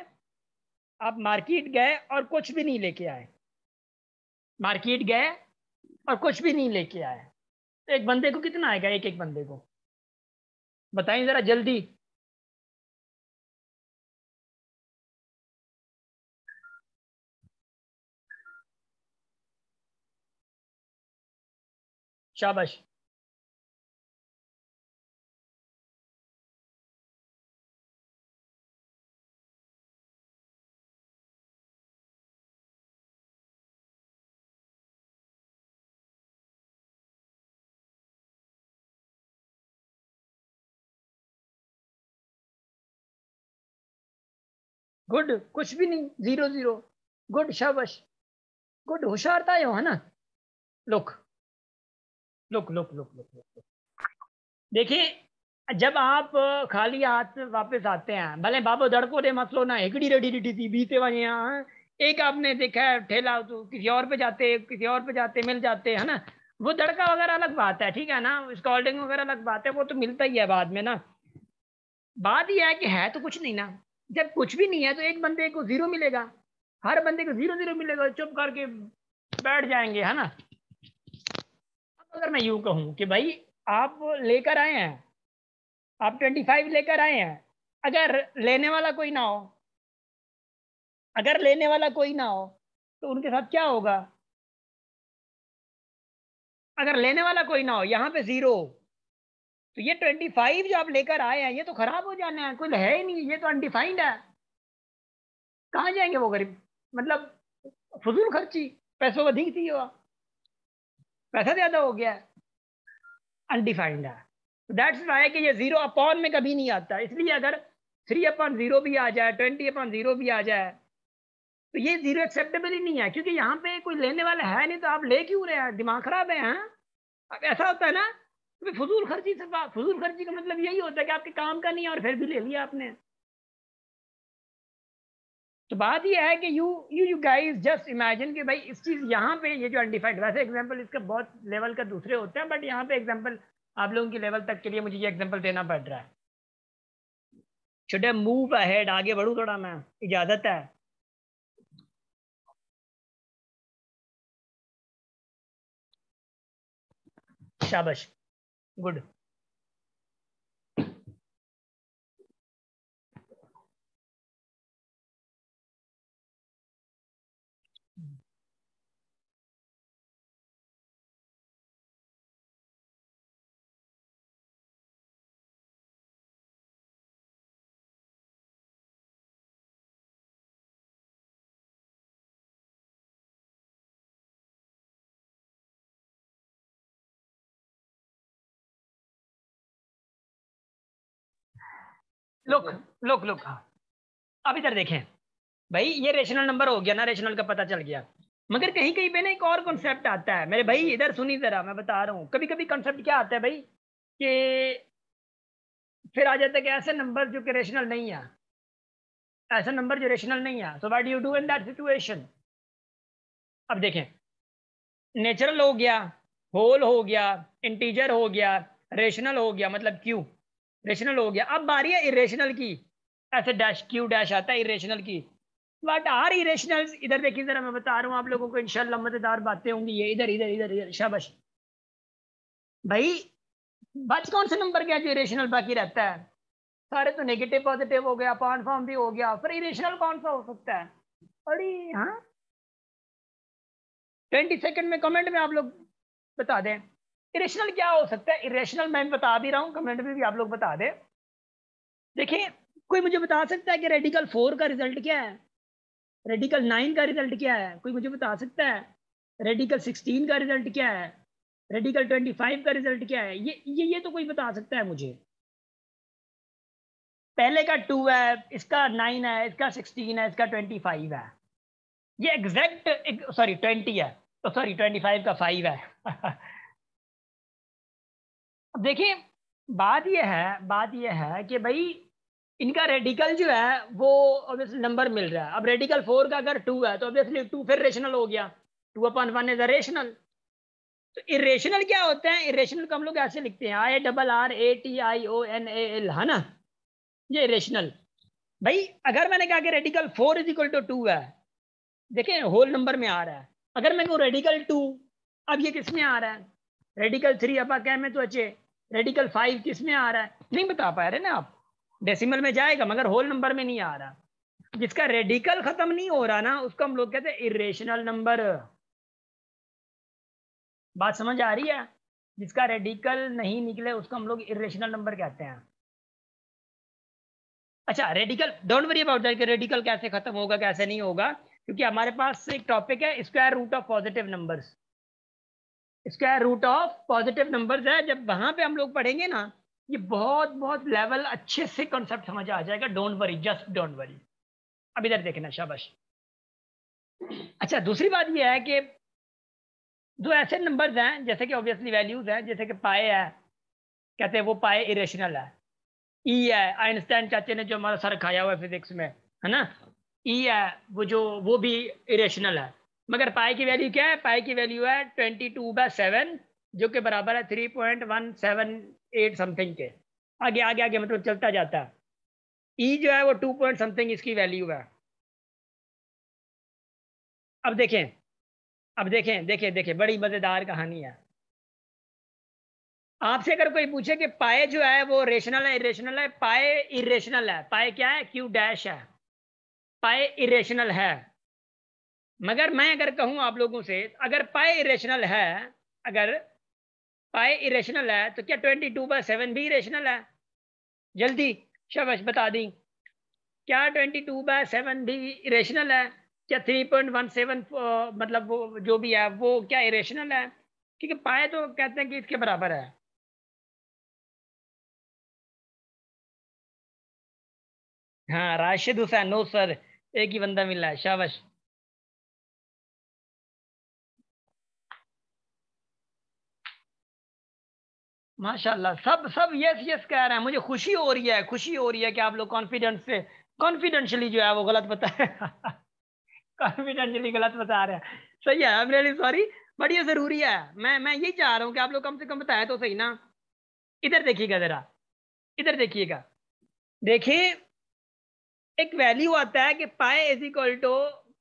आप मार्केट गए और कुछ भी नहीं लेके आए, मार्केट गए और कुछ भी नहीं लेके आए, तो एक बंदे को कितना आएगा, एक एक बंदे को बताइए जरा जल्दी। शाबाश। गुड, कुछ भी नहीं, 0 0। गुड, शाबाश, गुड, होशियार था यो, है ना। Look look look look look look, देखिए, जब आप खाली हाथ वापस आते हैं, भले बाबो दड़को रे मसलो ना हिकड़ी रेडी रेडी थी बीते वने यहाँ, एक आपने देखा है ठेला तो किसी और पे जाते, किसी और पे जाते मिल जाते, है ना। वो दड़का वगैरह अलग बात है, ठीक है ना, स्कॉल्डिंग वगैरह अलग बात है, वो तो मिलता ही है बाद में ना। बात यह है कि है तो कुछ नहीं ना। जब कुछ भी नहीं है तो एक बंदे को 0 मिलेगा, हर बंदे को 0 0 मिलेगा, चुप करके बैठ जाएंगे, है ना। अब अगर मैं यूं कहूं कि भाई आप लेकर आए हैं, आप 25 लेकर आए हैं, अगर लेने वाला कोई ना हो, अगर लेने वाला कोई ना हो तो उनके साथ क्या होगा। अगर लेने वाला कोई ना हो, यहाँ पे 0, तो ये 25 जो आप लेकर आए हैं ये तो खराब हो जाने हैं, कोई है ही नहीं, ये तो अनडिफाइंड है। कहाँ जाएंगे वो गरीब, मतलब फजूल खर्ची, पैसों अधिक थी, हुआ पैसा ज्यादा हो गया, अनडिफाइंड है। दैट्स वाई कि ये 0 अपॉन में कभी नहीं आता, इसलिए अगर 3/0 भी आ जाए, 20/0 भी आ जाए, तो ये 0 एक्सेप्टेबल ही नहीं है, क्योंकि यहाँ पे कोई लेने वाला है नहीं, तो आप ले क्यों रहे हैं, दिमाग खराब है। हाँ, अब ऐसा होता है ना, तो फजूल खर्ची से, फजूल खर्ची का मतलब यही होता है कि आपके काम का नहीं है और फिर भी ले लिया आपने। तो बात यह है कि यू गाइस जस्ट इमेजिन कि भाई इस चीज यहाँ पे ये जो अनडिफाइंड, वैसे एग्जांपल इसका बहुत लेवल का दूसरे होते हैं, बट यहाँ पे एग्जांपल आप लोगों की लेवल तक के लिए मुझे ये एग्जांपल देना पड़ रहा है। शुड आई मूव अहेड, आगे बढ़ूं थोड़ा मैं, इजाजत है। शाबाश, गुड। लुक लुक लुक, अब इधर देखें भाई, ये रेशनल नंबर हो गया ना, रेशनल का पता चल गया, मगर कहीं कहीं पे ना एक और कॉन्सेप्ट आता है मेरे भाई, इधर सुनी जरा, मैं बता रहा हूँ, कभी कभी कॉन्सेप्ट क्या आता है भाई कि फिर आ जाता है कि ऐसे नंबर जो कि रेशनल नहीं है, ऐसा नंबर जो रेशनल नहीं है, so what do you do in that situation. अब देखें, नेचुरल हो गया, होल हो गया, इंटीजर हो गया, रेशनल हो गया, मतलब क्यू रेशनल हो गया। अब बारी है इरेशनल की, ऐसे डैश क्यू डैश आता है इरेशनल की। व्हाट आर इरेशनल्स, इधर देखिए जरा, मैं बता रहा हूँ आप लोगों को, इंशाल्लाह मजेदार बातें होंगी ये, इधर इधर इधर इधर, शाबाश भाई। बच कौन से नंबर गया जो इरेशनल बाकी रहता है, सारे तो नेगेटिव पॉजिटिव हो गया, अपॉन फॉर्म भी हो गया, फिर इरेशनल कौन सा हो सकता है। अरे हाँ, 20 सेकंड में कमेंट में आप लोग बता दें इरेशनल क्या हो सकता है। इरेशनल मैं बता भी रहा हूँ, कमेंट में भी आप लोग बता दें। देखिए, कोई मुझे बता सकता है कि रेडिकल 4 का रिजल्ट क्या है, रेडिकल 9 का रिजल्ट क्या है, कोई मुझे बता सकता है। रेडिकल 16 का रिजल्ट क्या है, रेडिकल 25 का रिजल्ट क्या है, ये तो कोई बता सकता है मुझे। पहले का 2 है, इसका 9 है, इसका 16 है, इसका 25 है, ये एग्जैक्ट, सॉरी 20 है, तो सॉरी 25 का 5 है। अब देखिए, बात यह है कि भाई इनका रेडिकल जो है वो ऑब्वियसली नंबर मिल रहा है। अब रेडिकल 4 का अगर 2 है तो ऑब्वियसली 2 फिर रेशनल हो गया, 2/1 इज अ रेशनल। तो इरेशनल क्या होते हैं, इरेशनल को हम लोग ऐसे लिखते हैं IRRATIONAL, है ना, ये इरेशनल। भाई अगर मैंने कहा कि रेडिकल 4 = 2 है, देखें होल नंबर में आ रहा है, अगर मैं कहूँ रेडिकल 2, अब ये किस में आ रहा है, रेडिकल 3 अपा क्या में तो अच्छे, रेडिकल 5 किस में आ रहा है, नहीं बता पा रहे ना आप, डेसिमल में जाएगा मगर होल नंबर में नहीं आ रहा। जिसका रेडिकल खत्म नहीं हो रहा ना, उसको हम लोग कहते हैं इरेशनल नंबर। बात समझ आ रही है, जिसका रेडिकल नहीं निकले उसको हम लोग इरेशनल नंबर कहते हैं। अच्छा, radical don't worry about that कि रेडिकल कैसे खत्म होगा कैसे नहीं होगा, क्योंकि हमारे पास एक टॉपिक है square root of positive numbers, square root of positive numbers है, जब वहां पे हम लोग पढ़ेंगे ना, ये बहुत बहुत लेवल अच्छे से कॉन्सेप्ट समझ आ जाएगा, don't worry, just don't worry. अब इधर देखना, शाबाश। अच्छा, दूसरी बात ये है कि दो ऐसे नंबर्स हैं जैसे कि ऑब्वियसली वैल्यूज हैं, जैसे कि पाए है, कहते हैं वो पाए इरेशनल है। ई है, आइंस्टाइन चाचे ने जो हमारा सर खाया हुआ है फिजिक्स में, है ना, ई है वो भी इरेशनल है। मगर पाई की वैल्यू क्या है? पाई की वैल्यू है 22/7, जो कि बराबर है 3.178 समथिंग के। आगे आगे आगे मतलब चलता जाता है। ई जो है वो 2 पॉइंट समथिंग इसकी वैल्यू है। अब देखें, अब देखें देखें देखें, बड़ी मजेदार कहानी है। आपसे अगर कोई पूछे कि पाए जो है वो रेशनल है इरेशनल है, पाए इरेशनल है, पाए क्या है? क्यू डैश है, पाए इरेशनल है। मगर मैं अगर कहूं आप लोगों से, अगर पाए इरेशनल है, अगर पाए इरेशनल है तो क्या 22/7 भी इरेशनल है? जल्दी शाबाश बता दी, क्या 22/7 भी इरेशनल है? क्या 3.17 मतलब वो जो भी है वो क्या इरेशनल है? क्योंकि पाए तो कहते हैं कि इसके बराबर है। हाँ, राशिद हुसैन, नो सर, एक ही बंदा मिला है, शाबाश। माशाल्लाह, सब सब यस यस कह रहे हैं। मुझे खुशी हो रही है, खुशी हो रही है कि आप लोग कॉन्फिडेंस से, कॉन्फिडेंशियली जो है वो गलत बता रहे हैं। कॉन्फिडेंशियली गलत बता रहे हैं। सही है, I am really sorry, but ये जरूरी है। मैं यही चाह रहा हूँ कि आप लोग कम से कम बताए तो सही ना। इधर देखिएगा जरा, इधर देखिएगा, देखिए, एक वैल्यू आता है कि पाए इज इक्वल टू,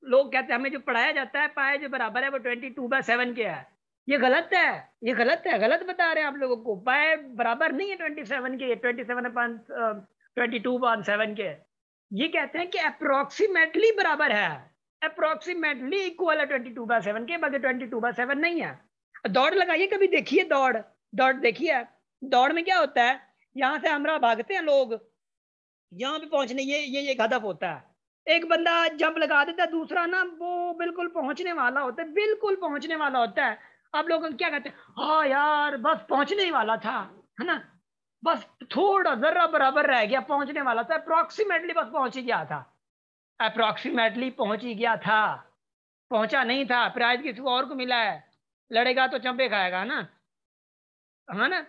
लोग कहते हैं हमें जो पढ़ाया जाता है पाए जो बराबर है वो 22/7 के है। ये गलत है, ये गलत है, गलत बता रहे हैं आप लोगों को। पाए बराबर नहीं है 27 के, 27/22/7 के। ये कहते हैं कि अप्रोक्सीमेटली बराबर है, अप्रोक्सीमेटली इक्वल है 22/7 के, बाकी 22/7 नहीं है। दौड़ लगाइए कभी, देखिए दौड़, दौड़ देखिए। दौड़ में क्या होता है, यहाँ से हमरा भागते हैं लोग, यहाँ पे पहुंचने, ये एक हदफ होता है। एक बंदा जंप लगा देता है, दूसरा ना वो बिल्कुल पहुंचने वाला होता है, बिल्कुल पहुंचने वाला होता है। आप लोग क्या कहते हैं? हाँ यार बस पहुंचने ही वाला था, है ना, बस थोड़ा जरा बराबर रह गया, पहुंचने वाला था, अप्रोक्सीमेटली बस पहुंच ही गया था, अप्रोक्सीमेटली पहुंच ही गया था, पहुंचा नहीं था। प्राइज किसी को और को मिला है, लड़ेगा तो चंपे खाएगा ना, है ना।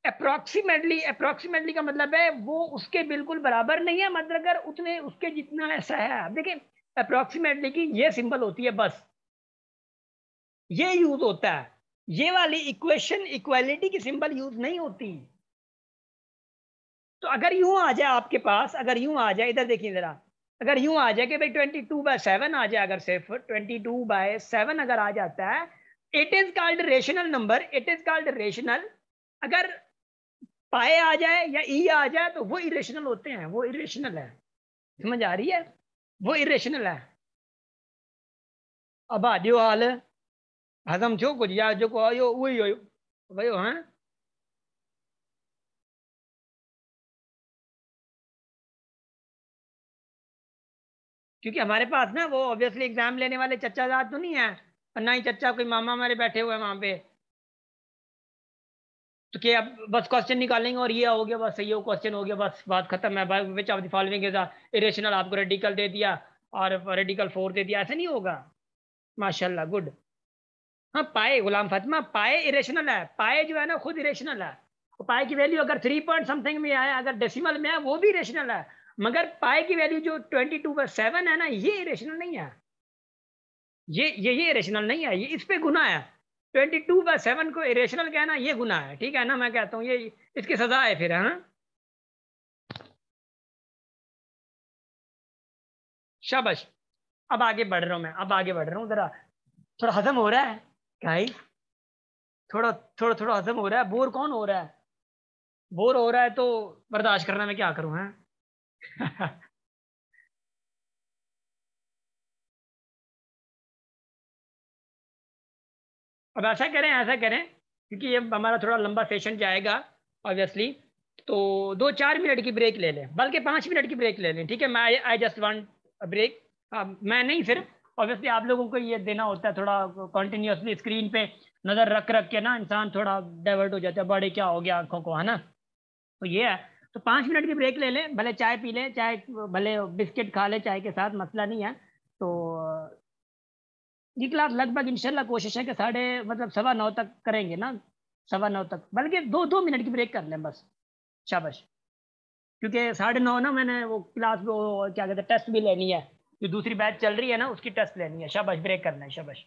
अप्रोक्सीमेटली, अप्रोक्सीमेटली का मतलब है वो उसके बिल्कुल बराबर नहीं है, मतलब अगर उतने उसके जितना ऐसा है। अब देखिए, अप्रोक्सीमेटली की ये सिंबल होती है बस, ये यूज होता है। ये वाली इक्वेशन इक्वालिटी की सिंबल यूज नहीं होती। तो अगर यूं आ जाए आपके पास, अगर यूं आ जाए, इधर देखिए जरा, अगर यूं आ जाए कि भाई 22/7 आ जाए, अगर सिर्फ 22/7 अगर आ जाता है, it is called rational number, it is called rational. अगर पाए आ जाए या ई आ जाए तो वो इरेशनल होते हैं, वो इरेशनल है। समझ आ रही है? वो इरेशनल है। अब आ जो हाल हजम छो कुछ या जो को आयो वही हो भयो हैं। क्योंकि हमारे पास ना वो ऑब्वियसली एग्जाम लेने वाले चच्चा जात तो नहीं है, और ना ही चच्चा कोई मामा हमारे बैठे हुए हैं वहां पे। तो क्या अब बस क्वेश्चन निकालेंगे और ये हो गया बस, सही हो क्वेश्चन हो गया बस, बात खत्म है। Which of the following is irrational, आपको रेडिकल दे दिया और रेडिकल 4 दे दिया, ऐसा नहीं होगा। माशाल्लाह, गुड। हाँ, पाए गुलाम फातिमा, पाए इरेशनल है, पाए जो है ना खुद इरेशनल है। और पाए की वैल्यू अगर 3 पॉइंट समथिंग में आए, अगर डेसिमल में है, वो भी इरेशनल है। मगर पाए की वैल्यू जो 22/7 है ना, ये इरेशनल नहीं है। ये इरेशनल नहीं है, ये इस पे गुना है। 22/7 को इरेशनल कहना ये गुना है, ठीक है ना। मैं कहता हूँ ये इसकी सजा है फिर, है ना। शाबाश। अब आगे बढ़ रहा हूँ मैं, अब आगे बढ़ रहा हूँ जरा, थोड़ा हजम हो रहा है गाइस, थोड़ा थोड़ा थोड़ा हजम हो रहा है। बोर कौन हो रहा है? बोर हो रहा है तो बर्दाश्त करना, मैं क्या करूं, हैं। अब ऐसा करें, ऐसा करें, क्योंकि ये हमारा थोड़ा लंबा सेशन जाएगा ऑब्वियसली, तो 2-4 मिनट की ब्रेक ले लें, बल्कि 5 मिनट की ब्रेक ले लें, ठीक है। मैं आई जस्ट वांट ब्रेक। मैं नहीं, सिर्फ ऑब्वियसली आप लोगों को ये देना होता है, थोड़ा कॉन्टिन्यूसली स्क्रीन पे नज़र रख रख के ना इंसान थोड़ा डाइवर्ट हो जाता है, बड़े क्या हो गया आंखों को, है ना। तो ये है, तो 5 मिनट की ब्रेक ले लें, भले चाय पी लें, चाय भले बिस्किट खा लें चाय के साथ, मसला नहीं है। तो ये क्लास लगभग इंशाल्लाह कोशिश है कि 9:15 तक करेंगे ना, 9:15 तक, बल्कि 2-2 मिनट की ब्रेक कर लें बस। शाबाश। क्योंकि 9:30 ना मैंने वो क्लास वो क्या कहते हैं टेस्ट भी लेनी है, जो दूसरी बैच चल रही है ना उसकी टेस्ट लेनी है। शाबाश, ब्रेक करना है, शाबाश।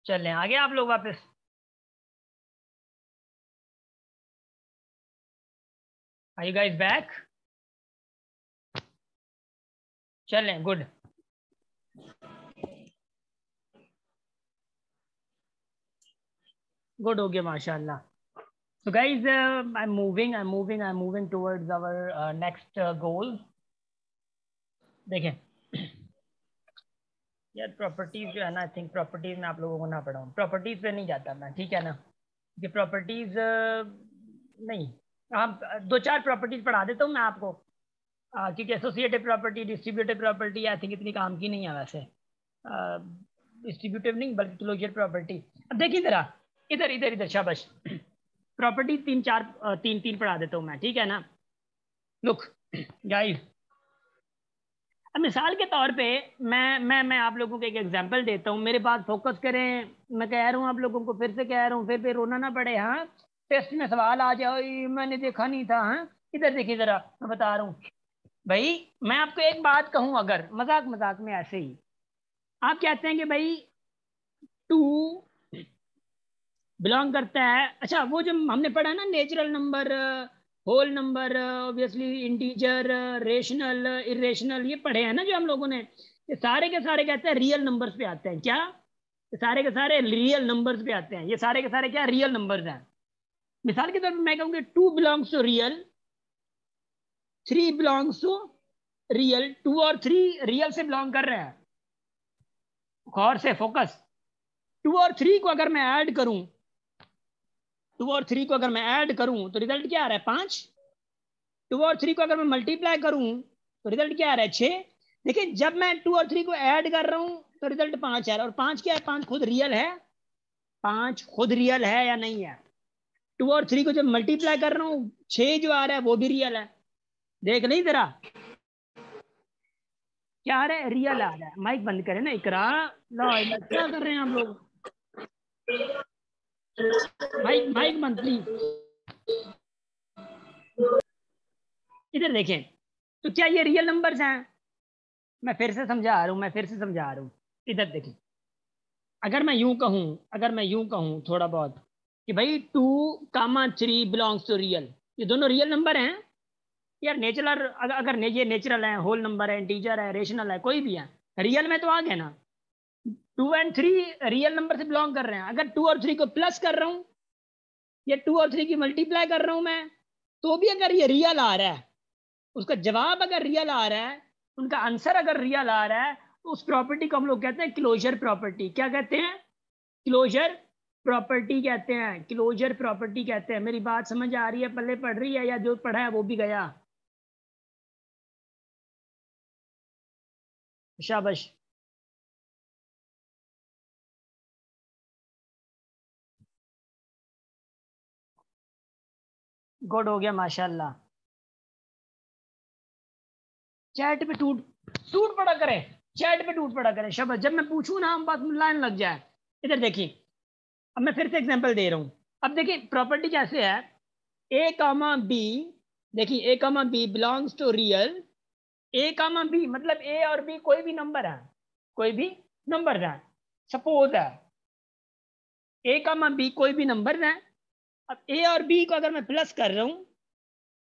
चलें आगे आप लोग वापस। Are you guys back? चलें, गुड। गुड हो गया माशाल्लाह। So guys, I'm moving towards our next goal. देखें यार, प्रॉपर्टीज जो है ना, आई थिंक प्रॉपर्टीज में आप लोगों को ना पढ़ाऊँ, प्रॉपर्टीज पे नहीं जाता मैं, ठीक है ना। ये प्रॉपर्टीज नहीं, हम 2-4 प्रॉपर्टीज पढ़ा देता हूँ मैं आपको, क्योंकि associative property, distributive property I think इतनी काम की नहीं है वैसे। डिस्ट्रीब्यूटिव नहीं बल्कि क्लोजर प्रॉपर्टी। अब देखिए जरा, इधर इधर इधर, शाबाश। प्रॉपर्टी 3 पढ़ा देता हूँ मैं, ठीक है ना। लुक गाइस, अब मिसाल के तौर पे मैं आप लोगों को एक एग्जांपल देता हूँ, मेरे पास फोकस करें। मैं कह रहा हूँ आप लोगों को, फिर से कह रहा हूँ, फिर रोना ना पड़े। हाँ, टेस्ट में सवाल आ जाओ मैंने देखा नहीं था। हाँ, इधर देखिए जरा, मैं बता रहा हूँ भाई। मैं आपको एक बात कहूँ, अगर मजाक मजाक में ऐसे ही आप कहते हैं कि भाई 2 बिलोंग करता है, अच्छा वो जो हमने पढ़ा ना, natural number, whole number, obviously integer, rational, irrational, ये पढ़े हैं ना जो हम लोगों ने। ये सारे के सारे कहते हैं रियल नंबर्स पे आते हैं। क्या? ये सारे के सारे रियल नंबर्स पे आते हैं। ये सारे के सारे क्या रियल नंबर्स हैं। मिसाल के तौर पर मैं कहूँगी 2 belongs to real, 3 belongs to real. 2 और 3 रियल से बिलोंग कर रहे हैं, गौर से फोकस। 2 और 3 को अगर मैं ऐड करूं, 2 और 3 को अगर मैं ऐड करूं तो रिजल्ट क्या आ रहा है? 5। 2 और 3 को अगर मैं मल्टीप्लाई करूं तो रिजल्ट क्या आ रहा है? 6। देखिए जब मैं 2 और 3 को ऐड कर रहा हूं तो रिजल्ट 5 आ रहा है। और 5 क्या है? 5 खुद रियल है। 5 खुद रियल है या नहीं है? 2 और 3 को जब मल्टीप्लाई कर रहा हूं, 6 जो आ रहा है वो भी रियल है। देख नहीं जरा क्या आ रहा है? रियल आ रहा है। माइक बंद करें ना इकरा। लो क्या कर रहे हैं आप लोग? माइक माइक बंद प्लीज। इधर देखें, तो क्या ये रियल नंबर्स हैं? मैं फिर से समझा रहा हूं, इधर देखें। अगर मैं यूं कहूं थोड़ा बहुत कि भाई 2, 3 बिलोंग्स टू रियल, ये दोनों रियल नंबर हैं यार। नेचुरल, अगर ये नेचुरल है, होल नंबर है, इंटीजर है, रेशनल है, कोई भी है, रियल में तो आ गए ना। 2 और 3 रियल नंबर से बिलोंग कर रहे हैं। अगर 2 और 3 को प्लस कर रहा हूं या 2 और 3 की मल्टीप्लाई कर रहा हूं मैं, तो भी अगर ये रियल आ रहा है, उसका जवाब अगर रियल आ रहा है, उनका आंसर अगर रियल आ रहा है, तो उस प्रॉपर्टी को हम लोग कहते हैं क्लोजर प्रॉपर्टी। क्या कहते हैं? क्लोजर प्रॉपर्टी कहते हैं। क्लोजर प्रॉपर्टी कहते हैं। मेरी बात समझ आ रही है? पल्ले पढ़ रही है या जो पढ़ा है वो भी गया? शाबाश। गुड हो गया माशाल्लाह। चैट पे टूट टूट पड़ा करें, चैट पे टूट पड़ा करें। शाबाश। जब मैं पूछूं ना, हम बात लाइन लग जाए। इधर देखिए, अब मैं फिर से एग्जांपल दे रहा हूं। अब देखिए प्रॉपर्टी कैसे है। ए कामा बी, देखिए A comma B belongs to real. A comma B मतलब ए और बी कोई भी नंबर है, कोई भी नंबर है। सपोज है ए कामा बी कोई भी नंबर है। अब ए और बी को अगर मैं प्लस कर रहा हूँ,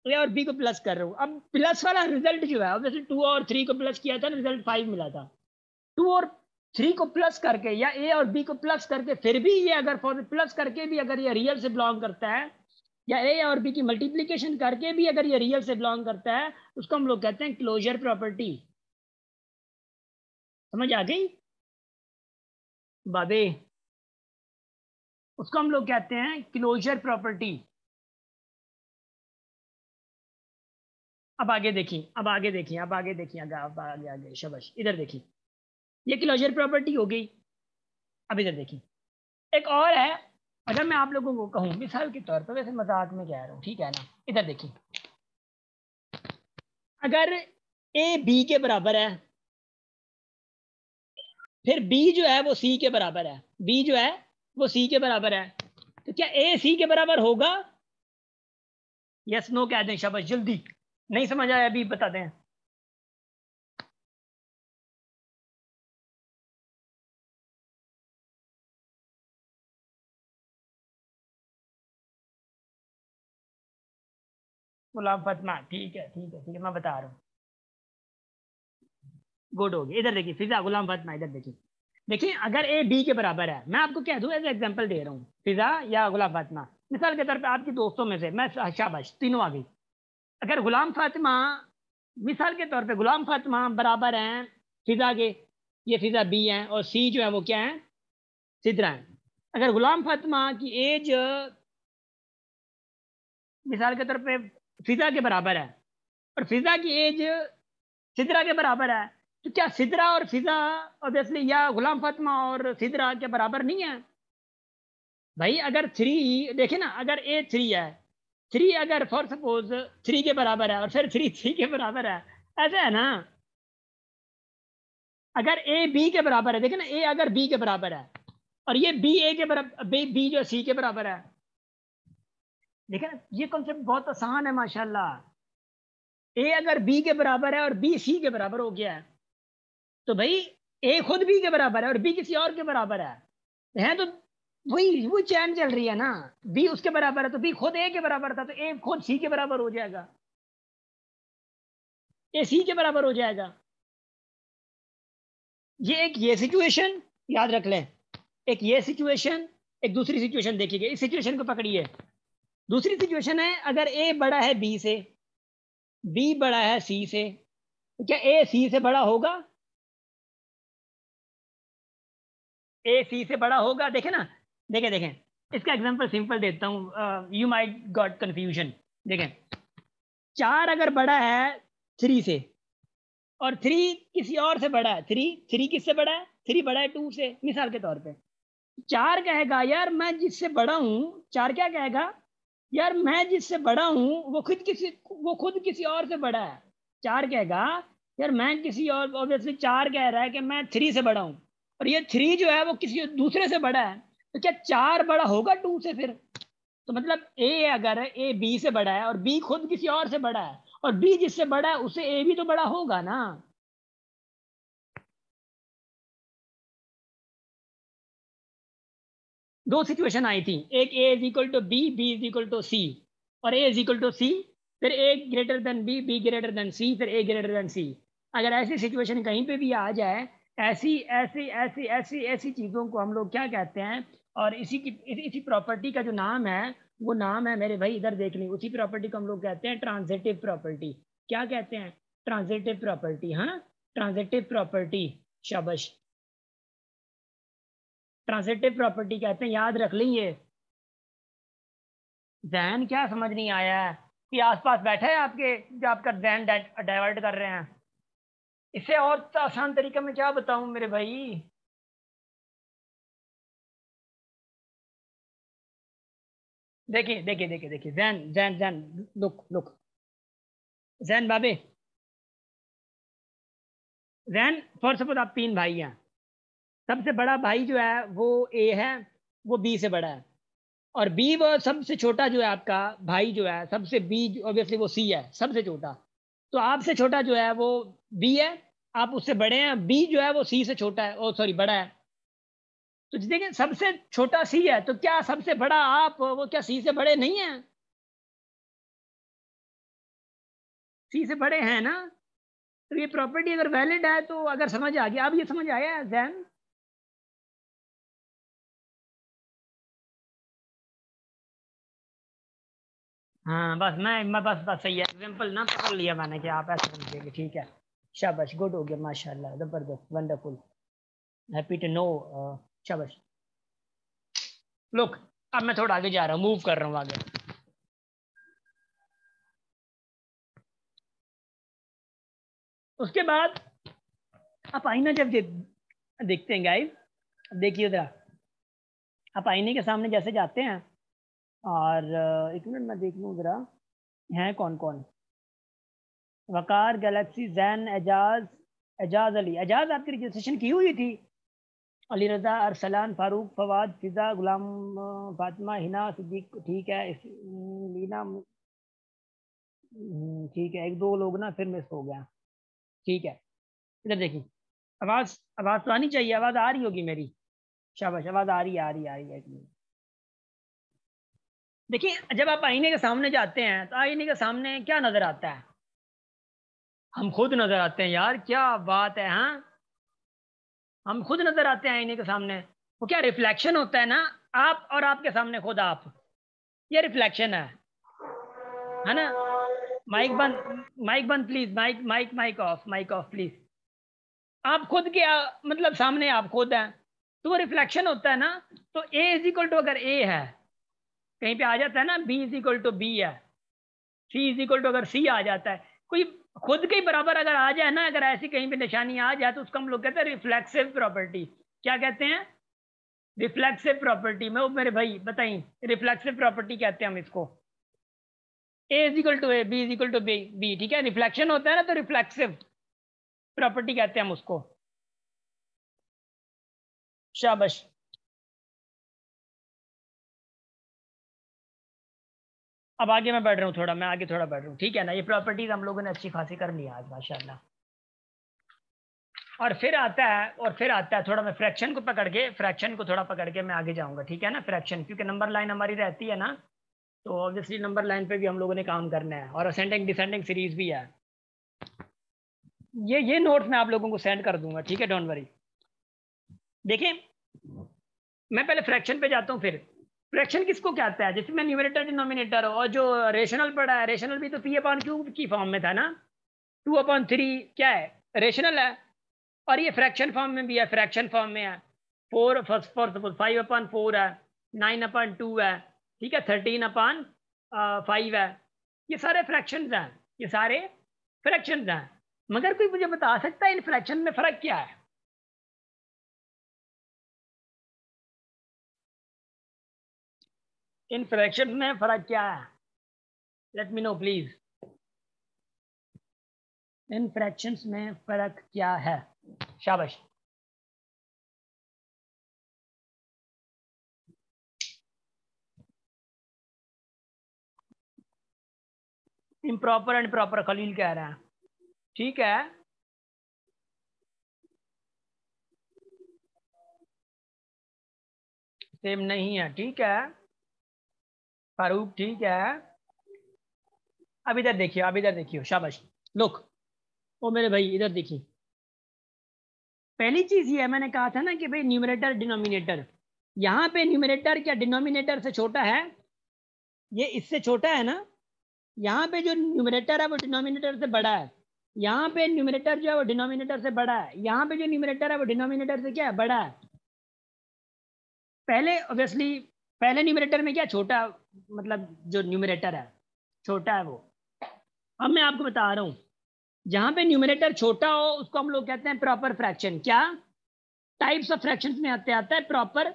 ए और बी को प्लस कर रहा हूँ, अब प्लस वाला रिजल्ट जो है, ऑब्वियसली 2 और 3 को प्लस किया था, रिजल्ट 5 मिला था। 2 और 3 को प्लस करके या ए और बी को प्लस करके फिर भी ये अगर फॉर प्लस करके भी अगर ये रियल से बिलोंग करता है, या ए और बी की मल्टीप्लीकेशन करके भी अगर ये रियल से बिलोंग करता है, उसको हम लोग कहते हैं क्लोजर प्रॉपर्टी। समझ आ गई बाबे? उसको हम लोग कहते हैं क्लोजर प्रॉपर्टी। अब आगे देखिए, अब आगे आगे शाबाश। इधर देखिए, ये क्लोजर प्रॉपर्टी हो गई। अब इधर देखिए, एक और है। अगर मैं आप लोगों को कहूं मिसाल के तौर पर, वैसे मजाक में कह रहा हूं, ठीक है ना? इधर देखिए, अगर ए बी के बराबर है, फिर बी जो है वो सी के बराबर है, बी जो है वो सी के बराबर है, तो क्या ए सी के बराबर होगा? यस नो कह दें। शाबाश, जल्दी। नहीं समझ आया अभी बता दें। गुलाम फतमा, ठीक है मैं बता रहा हूँ। गुड हो गया। इधर देखिए फिजा, गुलाम फतमा, इधर देखिए। देखिए अगर ए बी के बराबर है, मैं आपको कह दूं एज एग्जांपल दे रहा हूँ, फिजा या गुलाम फातिमा, मिसाल के तौर पे आपके दोस्तों में से मैं, शाबाश तीनों आ गई। अगर गुलाम फातिमा, मिसाल के तौर पे गुलाम फातिमा बराबर हैं फिजा के, ये फिजा बी हैं और सी जो है वो क्या है? सिद्रा है। अगर गुलाम फातिमा की एज मिसाल के तौर पे फिजा के बराबर है और फिजा की एज सिद्रा के बराबर है, तो क्या सिद्रा और फिजा ऑब्वियसली या गुलाम फातिमा और सिद्रा के बराबर नहीं है? भाई अगर 3 देखे ना, अगर ए 3 है, 3 अगर फॉर सपोज 3 के बराबर है और फिर 3 के बराबर है, ऐसा है ना? अगर ए बी के बराबर है, देखे ना, ए अगर बी के बराबर है और ये बी ए के बराबर, बी जो सी के बराबर है, देखे ना, ये कॉन्सेप्ट बहुत आसान है माशाल्लाह। ए अगर बी के बराबर है और बी सी के बराबर हो गया है, तो भाई ए खुद बी के बराबर है और बी किसी और के बराबर है तो वही चैन चल रही है ना। बी उसके बराबर है तो बी खुद ए के बराबर था, तो ए खुद सी के बराबर हो जाएगा, ए सी के बराबर हो जाएगा। ये सिचुएशन याद रख लें, एक ये सिचुएशन, एक दूसरी सिचुएशन देखिए, इस सिचुएशन को पकड़िए। दूसरी सिचुएशन है अगर ए बड़ा है बी से, बी बड़ा है सी से, तो क्या ए सी से बड़ा होगा? ए सी से बड़ा होगा? देखें ना, देखें देखें, इसका एग्जांपल सिंपल देता हूँ, यू माइट गॉट कंफ्यूजन। देखें, 4 अगर बड़ा है 3 से, और 3 किसी और से बड़ा है, 3 किससे बड़ा है? 3 बड़ा है 2 से, मिसाल के तौर पे 4 कहेगा यार मैं जिससे बड़ा हूं, 4 क्या कहेगा? यार मैं जिससे बड़ा हूं वो खुद किसी और से बड़ा है। 4 कहेगा यार मैं किसी और, ऑब्वियसली 4 कह रहा है कि मैं 3 से बड़ा हूं, और ये 3 जो है वो किसी दूसरे से बड़ा है, तो क्या 4 बड़ा होगा 2 से फिर? तो मतलब ए, अगर ए बी से बड़ा है और बी खुद किसी और से बड़ा है, और बी जिससे बड़ा है उससे ए भी तो बड़ा होगा ना। दो सिचुएशन आई थी, एक A is equal to B, B is equal to C, और A is equal to C, फिर A greater than B, B greater than C, फिर ए ग्रेटर देन सी। अगर ऐसी सिचुएशन कहीं पे भी आ जाए, ऐसी ऐसी ऐसी ऐसी ऐसी चीज़ों को हम लोग क्या कहते हैं? और इसी प्रॉपर्टी का जो नाम है, वो नाम है मेरे भाई, इधर देख ली, उसी प्रॉपर्टी को हम लोग कहते हैं ट्रांजिटिव प्रॉपर्टी। क्या कहते हैं? Transitive property. हाँ, ट्रांजिटिव प्रॉपर्टी, शाबाश, ट्रांजिटिव प्रॉपर्टी कहते हैं, याद रख लेंगे। जहन क्या समझ नहीं आया है कि आसपास बैठे हैं आपके जो आपका जहन डाइवर्ट कर रहे हैं? इससे और तो आसान तरीके में क्या बताऊं मेरे भाई? देखिए देखिए देखिए देखिए, जैन जैन जैन, लुक लुक, जैन बाबे, जैन फॉर सपोज आप 3 भाई हैं, सबसे बड़ा भाई जो है वो ए है, वो बी से बड़ा है, और बी वो सबसे छोटा जो है आपका भाई जो है, सबसे बी ऑब्वियसली वो सी है सबसे छोटा, तो आपसे छोटा जो है वो बी है, आप उससे बड़े हैं, बी जो है वो सी से छोटा है, ओ सॉरी बड़ा है। तो देखिए सबसे छोटा सी है, तो क्या सबसे बड़ा आप वो क्या सी से बड़े नहीं है? सी से बड़े हैं ना? तो ये प्रॉपर्टी अगर वैलिड है तो अगर समझ आ गया, अब ये समझ आया है जैन? हाँ बस मैं बस बस सही है, एग्जाम्पल ना पकड़ लिया मैंने कि आप ऐसा समझेंगे, ठीक है। शाबाश, गुड हो गया, माशाल्लाह, जबरदस्त, वंडरफुल, हैप्पी टू नो। शाबाश। लुक, अब मैं थोड़ा आगे जा रहा हूँ, मूव कर रहा हूँ आगे। उसके बाद आप आईना जब देखते हैं गाइस, देखिए जरा, आप आईने के सामने जैसे जाते हैं, और एक मिनट मैं देख लूँ जरा, हैं कौन कौन? वकार, गैलेक्सी, जैन, एजाज, एजाज अली, एजाज आपकी रजिस्ट्रेशन की हुई थी? अली रजा, अरसलान, फारूक, फवाद, फिजा, गुलाम, फातिमा, हिना, सिद्दीक, ठीक है, लीना, ठीक है, एक दो लोग ना फिर मिस हो गया, ठीक है। इधर देखिए, आवाज आवाज तो आनी चाहिए, आवाज आ रही होगी मेरी? शाबाश, आवाज आ रही है, आ रही है, आ रही है, एक मिनट। देखिए जब आप आईने के सामने जाते हैं तो आईने के सामने क्या नजर आता है? हम खुद नजर आते हैं यार, क्या बात है, हाँ, हम खुद नजर आते हैं आईने के सामने। वो क्या रिफ्लेक्शन होता है ना, आप और आपके सामने खुद आप, ये रिफ्लेक्शन है ना? माइक बंद, माइक बंद please, mic mic mic off please. आप खुद के मतलब सामने आप खुद हैं, तो वो रिफ्लेक्शन होता है ना। तो ए इज इक्वल टू, अगर ए है कहीं पे आ जाता है ना, B is equal to B है, सी इज इक्वल टू अगर सी आ जाता है, कोई खुद के ही बराबर अगर आ जाए ना, अगर ऐसी कहीं पे निशानी आ जाए, तो उसको हम लोग कहते हैं रिफ्लेक्सिव प्रॉपर्टी। क्या कहते हैं? रिफ्लेक्सिव प्रॉपर्टी में, वो मेरे भाई बताइए, रिफ्लेक्सिव प्रॉपर्टी कहते हैं हम इसको। A is equal to A, B is equal to B, B, ठीक है, रिफ्लेक्शन होता है ना, तो रिफ्लेक्सिव प्रॉपर्टी कहते हैं हम उसको। शाबाश। अब आगे मैं बढ़ रहा हूँ थोड़ा, मैं आगे थोड़ा बढ़ रहा हूँ, ठीक है ना? ये प्रॉपर्टीज हम लोगों ने अच्छी खासी कर लिया आज, माशाल्लाह। और फिर आता है थोड़ा, मैं फ्रैक्शन को पकड़ के, फ्रैक्शन को थोड़ा पकड़ के मैं आगे जाऊंगा, ठीक है ना? फ्रैक्शन, क्योंकि नंबर लाइन हमारी रहती है ना, तो ऑब्वियसली नंबर लाइन पे भी हम लोगों ने काम करना है, और असेंडिंग डिसेंडिंग सीरीज भी है। ये नोट्स मैं आप लोगों को सेंड कर दूंगा, ठीक है, डोंट वरी। देखिए मैं पहले फ्रैक्शन पे जाता हूँ, फिर फ्रैक्शन किसको कहता है? जैसे मैं न्यूमरेटर डिनोमिनेटर और जो रेशनल पढ़ा है, रेशनल भी तो पी अपॉन क्यू की फॉर्म में था ना, 2/3 क्या है, रेशनल है। और ये फ्रैक्शन फॉर्म में भी है, फ्रैक्शन फॉर्म में है, 5/4 है, 9/2 है, ठीक है, 13/5 है। ये सारे फ्रैक्शंस हैं, ये सारे फ्रैक्शंस हैं। मगर कोई मुझे बता सकता है इन फ्रैक्शन में फर्क क्या है? इन फ्रैक्शन में फर्क क्या है? Let me know please. In fractions में फर्क क्या है? शाबाश। इम्प्रॉपर एंड प्रॉपर खलील कह रहे हैं, ठीक है। सेम नहीं है, ठीक है फारूक, ठीक है। अब इधर देखिए, अब इधर देखिए, शाबाश। लुक, ओ मेरे भाई इधर देखिए, पहली चीज ये है, मैंने कहा था ना कि भाई न्यूमरेटर डिनोमिनेटर, यहाँ पे न्यूमरेटर क्या डिनोमिनेटर से छोटा है? ये इससे छोटा है ना। यहाँ पे जो न्यूमरेटर है वो डिनोमिनेटर से बड़ा है, यहाँ पे न्यूमरेटर जो है वो डिनोमिनेटर से बड़ा है, यहाँ पे जो न्यूमरेटर है वो डिनोमिनेटर से क्या है, बड़ा है। पहले ऑब्वियसली पहले न्यूमरेटर में क्या छोटा, मतलब जो न्यूमरेटर है छोटा है वो। अब मैं आपको बता रहा हूँ, जहां पे न्यूमरेटर छोटा हो उसको हम लोग कहते हैं प्रॉपर फ्रैक्शन। क्या टाइप्स ऑफ फ्रैक्शंस में आता है प्रॉपर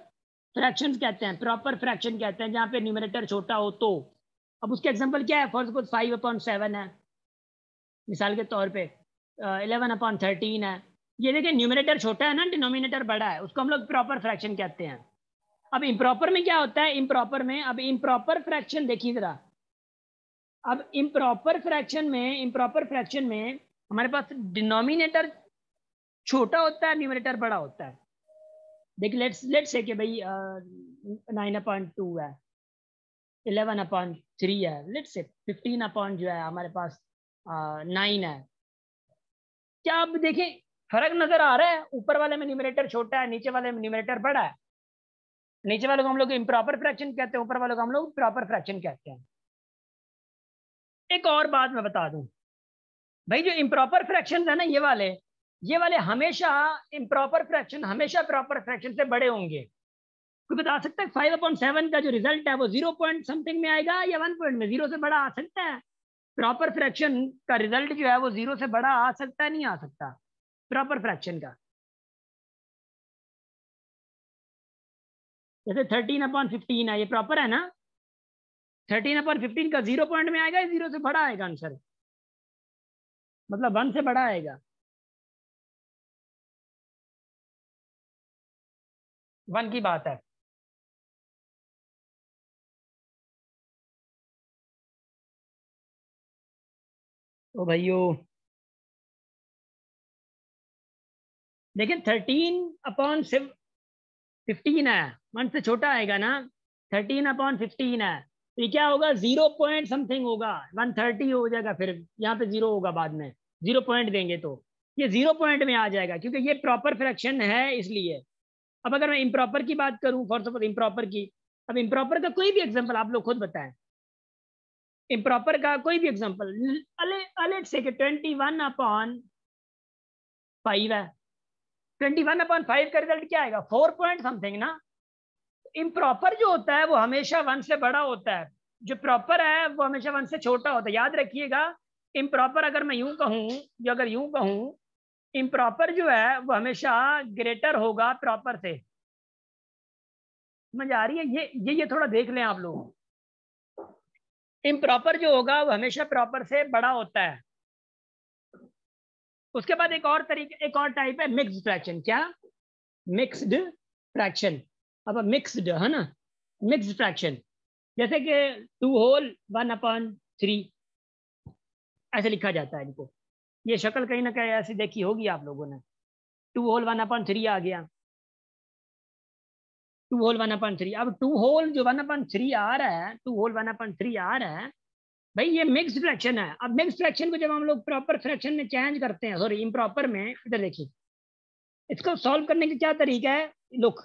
फ्रैक्शंस कहते हैं, प्रॉपर फ्रैक्शन कहते हैं जहां पे न्यूमरेटर छोटा हो तो। अब उसके एग्जांपल क्या है? फॉर सपोज 5/7 है मिसाल के तौर पे, 11/13 है। ये देखिए न्यूमरेटर छोटा है ना, डिनोमिनेटर बड़ा है, उसको हम लोग प्रॉपर फ्रैक्शन कहते हैं। अब इम्प्रॉपर में क्या होता है? इम्प्रॉपर में, अब इम्प्रॉपर फ्रैक्शन देखिए जरा। अब इम्प्रॉपर फ्रैक्शन में हमारे पास डिनोमिनेटर छोटा होता है, न्यूमरेटर बड़ा होता है। देखिए लेट्स से कि भाई 9/2 है, 11/3 है, लेट्स से 15 अपॉन जो है हमारे पास 9 है। क्या आप देखें फर्क नजर आ रहा है? ऊपर वाले में न्यूमरेटर छोटा है, नीचे वाले में न्यूमरेटर बड़ा है। नीचे वाले को हम लोग इम्प्रॉपर फ्रैक्शन कहते हैं, ऊपर वाले को हम लोग प्रॉपर फ्रैक्शन कहते हैं। एक और बात मैं बता दूं भाई, जो इम्प्रॉपर फ्रैक्शन है ना, ये वाले हमेशा इम्प्रॉपर फ्रैक्शन हमेशा प्रॉपर फ्रैक्शन से बड़े होंगे। कोई बता सकता है 5/7 का जो रिजल्ट है वो 0 पॉइंट समथिंग में आएगा या 1 पॉइंट में? 0 से बड़ा आ सकता है? प्रॉपर फ्रैक्शन का रिजल्ट जो है वो 0 से बड़ा आ सकता है, नहीं आ सकता प्रॉपर फ्रैक्शन का? जैसे 13/15 है, ये प्रॉपर है ना। 13/15 का 0 पॉइंट में आएगा या 0 से बड़ा आएगा आंसर? मतलब 1 से बड़ा आएगा। 1 की बात है। तो भाइयों देखिए 13/15 है, 1 से छोटा आएगा ना। 13/15 है तो ये क्या होगा? 0 पॉइंट समथिंग होगा, 130 हो जाएगा, फिर यहाँ पे 0 होगा बाद में, 0 पॉइंट देंगे तो ये 0 पॉइंट में आ जाएगा, क्योंकि ये प्रॉपर फ्रैक्शन है इसलिए। अब अगर मैं इम्प्रॉपर की बात करूं, फॉर सपोज इम्प्रॉपर की, अब इम्प्रॉपर का कोई भी एग्जांपल आप लोग खुद बताएं, इम्प्रॉपर का कोई भी एग्जांपल। लेट्स से कि 21/5 है, 21/5 का रिजल्ट क्या आएगा? 4 पॉइंट समथिंग ना। इम्प्रॉपर जो होता है वो हमेशा 1 से बड़ा होता है, जो प्रॉपर है वो हमेशा 1 से छोटा होता है, याद रखिएगा। इम्प्रॉपर अगर मैं यूं कहूं, या अगर यूं कहूं, इम्प्रॉपर जो है वो हमेशा ग्रेटर होगा प्रॉपर से। समझ आ रही है? ये थोड़ा देख लें आप लोग। इम्प्रॉपर जो होगा वो हमेशा प्रॉपर से बड़ा होता है। उसके बाद एक और टाइप है मिक्स्ड फ्रैक्शन। क्या? Mixed fraction. अब मिक्स्ड है ना, मिक्स्ड फ्रैक्शन, जैसे कि 2/1/3 ऐसे लिखा जाता है इनको। ये शक्ल कहीं ना कहीं ऐसी देखी होगी आप लोगों ने। 2/1/3 आ गया, 2/1/3। अब 2 जो 1/3 आ रहा है, 2/1/3 आ रहा है भाई, ये मिक्स्ड फ्रैक्शन है। अब मिक्स्ड फ्रैक्शन को जब हम लोग प्रॉपर फ्रैक्शन में चेंज करते हैं, सॉरी इम्प्रॉपर में, इधर देखिए, इसको सॉल्व करने का क्या तरीका है? लुक,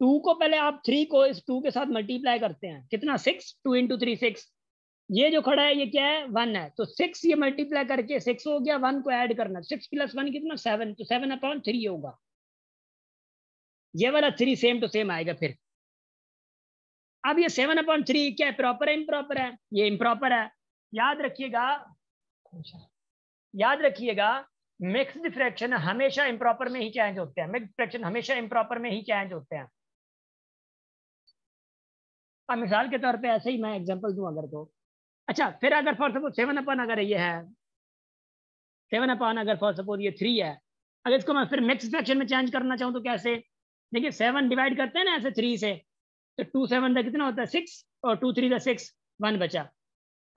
2 को पहले आप 3 को इस 2 के साथ मल्टीप्लाई करते हैं, कितना 6, 2 इंटू 3 6। ये जो खड़ा है ये क्या है 1 है, तो 6 ये मल्टीप्लाई करके 6 हो गया, 1 को ऐड करना, 6 प्लस 1 कितना 7, तो 7/3 होगा। ये वाला 3 सेम टू सेम आएगा फिर। अब ये 7/3 क्या है, प्रॉपर है इम्प्रॉपर है? ये इम्प्रॉपर है। याद रखिएगा, याद रखिएगा, मिक्स्ड फ्रैक्शन हमेशा इम्प्रॉपर में ही चेंज होते हैं, मिक्स्ड फ्रैक्शन हमेशा इम्प्रॉपर में ही चेंज होते हैं। अब मिसाल के तौर पे ऐसे ही मैं एग्जांपल दूं अगर तो, अच्छा फिर अगर फॉर सपोज 7/, अगर ये है 7/, अगर फॉर सपोज ये 3 है, अगर इसको मैं फिर मिक्स फ्रैक्शन में चेंज करना चाहूँ तो कैसे? देखिए 7 डिवाइड करते हैं ना ऐसे 3 से, तो 2 7 का कितना होता है 6, और 2 3 का 6, 1 बचा।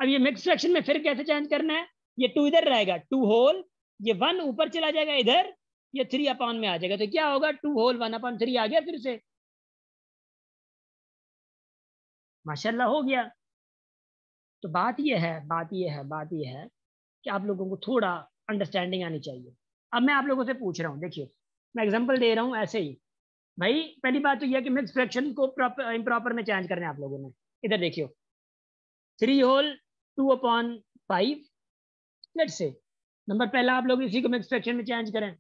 अब ये मिक्स फ्रैक्शन में फिर कैसे चेंज करना है? ये 2 इधर रहेगा, 2 होल, ये 1 ऊपर चला जाएगा इधर, ये 3/, में आ जाएगा, तो क्या होगा 2 होल 1/3 आ गया फिर से। माशाल्लाह हो गया। तो बात ये है कि आप लोगों को थोड़ा अंडरस्टैंडिंग आनी चाहिए। अब मैं आप लोगों से पूछ रहा हूँ, देखिए मैं एग्जांपल दे रहा हूँ ऐसे ही। भाई पहली बात तो यह है कि मिक्स फ्रैक्शन को प्रॉपर इम्प्रॉपर में चेंज करना है आप लोगों ने। इधर देखियो 3 होल 2/5, लेट्स से नंबर पहला आप लोग इसी को मिक्स फ्रैक्शन में चेंज करें,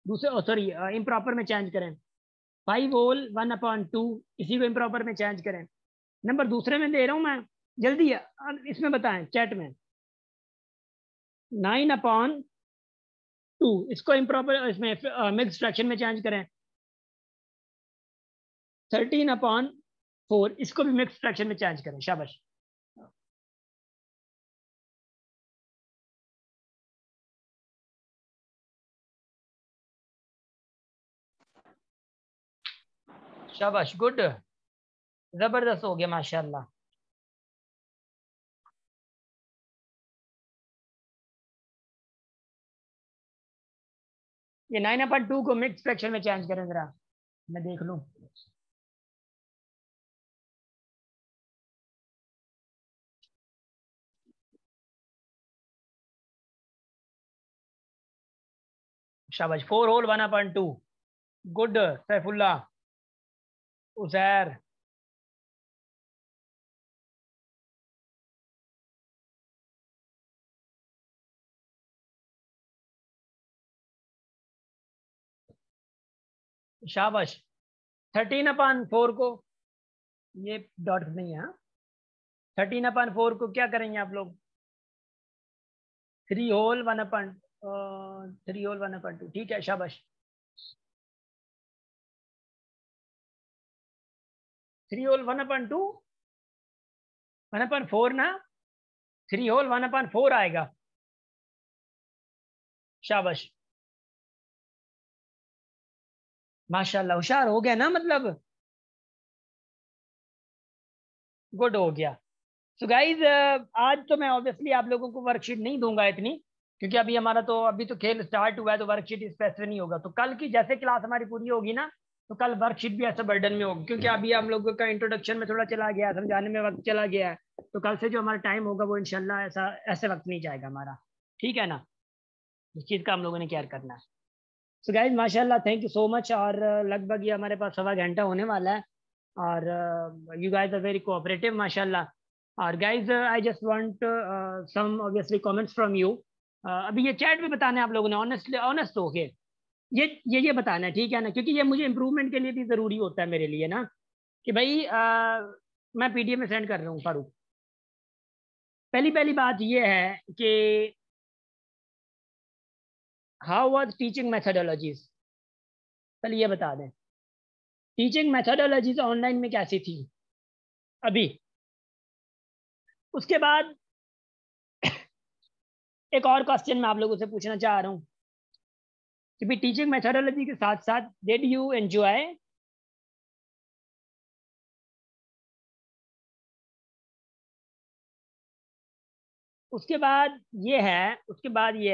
दूसरे सॉरी इम्प्रॉपर में चेंज करें। 5 होल 1/2 इसी को इम्प्रॉपर में चेंज करें। नंबर दूसरे में दे रहा हूँ मैं, जल्दी इसमें बताएं चैट में। 9/2 इसको इम्प्रॉपर इसमें मिक्स फ्रैक्शन में चेंज करें। 13/4 इसको भी मिक्स फ्रैक्शन में चेंज करें। शाबाश। शाबाश, गुड, जबरदस्त हो गया माशाल्लाह। ये 9/2 को मिक्स फ्रैक्शन में चेंज करें जरा, मैं देख लूं। शाबाश, 4 होल 1/2, गुड सैफुल्ला, उजैर। शाबाश। 13/4 को, ये डॉट नहीं है, 13/4 को क्या करेंगे आप लोग? 3 होल 1/2, ठीक है शाबाश। 3 होल 1/2, 1/4 ना, 3 होल 1/4 आएगा। शाबाश, माशाल्लाह होशियार हो गया ना, मतलब गुड हो गया। सो गाइज आज तो मैं ऑब्वियसली आप लोगों को वर्कशीट नहीं दूंगा इतनी, क्योंकि अभी हमारा तो अभी तो खेल स्टार्ट हुआ है, तो वर्कशीट इस पैसे नहीं होगा। तो कल की जैसे क्लास हमारी पूरी होगी ना, तो कल वर्कशीट भी ऐसे बर्डन में होगी, क्योंकि अभी हम लोगों का इंट्रोडक्शन में थोड़ा चला गया, समझाने में वक्त चला गया है। तो कल से जो हमारा टाइम होगा वो इंशाल्लाह ऐसा ऐसे वक्त नहीं जाएगा हमारा, ठीक है ना? इस चीज़ का हम लोगों ने केयर करना है। सो गाइज माशाल्लाह, थैंक यू सो मच। और लगभग ये हमारे पास 1.25 घंटा होने वाला है, और you guys are very cooperative माशाल्लाह। और guys I just want some obviously comments from you. अभी ये चैट में बताना है आप लोगों ने, ऑनेस्टली ऑनेस्ट होके ये बताना है, ठीक है ना? क्योंकि ये मुझे इंप्रूवमेंट के लिए भी ज़रूरी होता है मेरे लिए ना, कि भाई मैं पीडीएफ में सेंड कर रहा हूँ फारूक। पहली पहली बात ये है कि हाउ वाज टीचिंग मैथडोलॉजीज, पहले ये बता दें टीचिंग मैथडोलॉजीज ऑनलाइन में कैसी थी अभी। उसके बाद एक और क्वेश्चन मैं आप लोगों से पूछना चाह रहा हूँ कि भी टीचिंग मेथोडोलॉजी के साथ साथ डिड यू एंजॉय, उसके बाद ये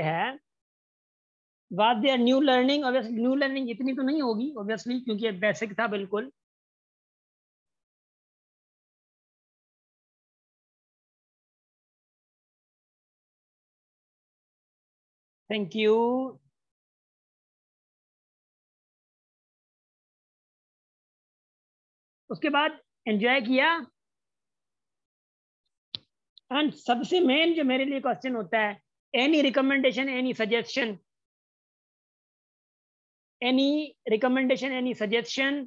है was their new learning. Obviously new learning इतनी तो नहीं होगी ऑब्वियसली, क्योंकि बेसिक था बिल्कुल। Thank you. उसके बाद एंजॉय किया। एंड सबसे मेन जो मेरे लिए क्वेश्चन होता है, any recommendation, any suggestion, any suggestion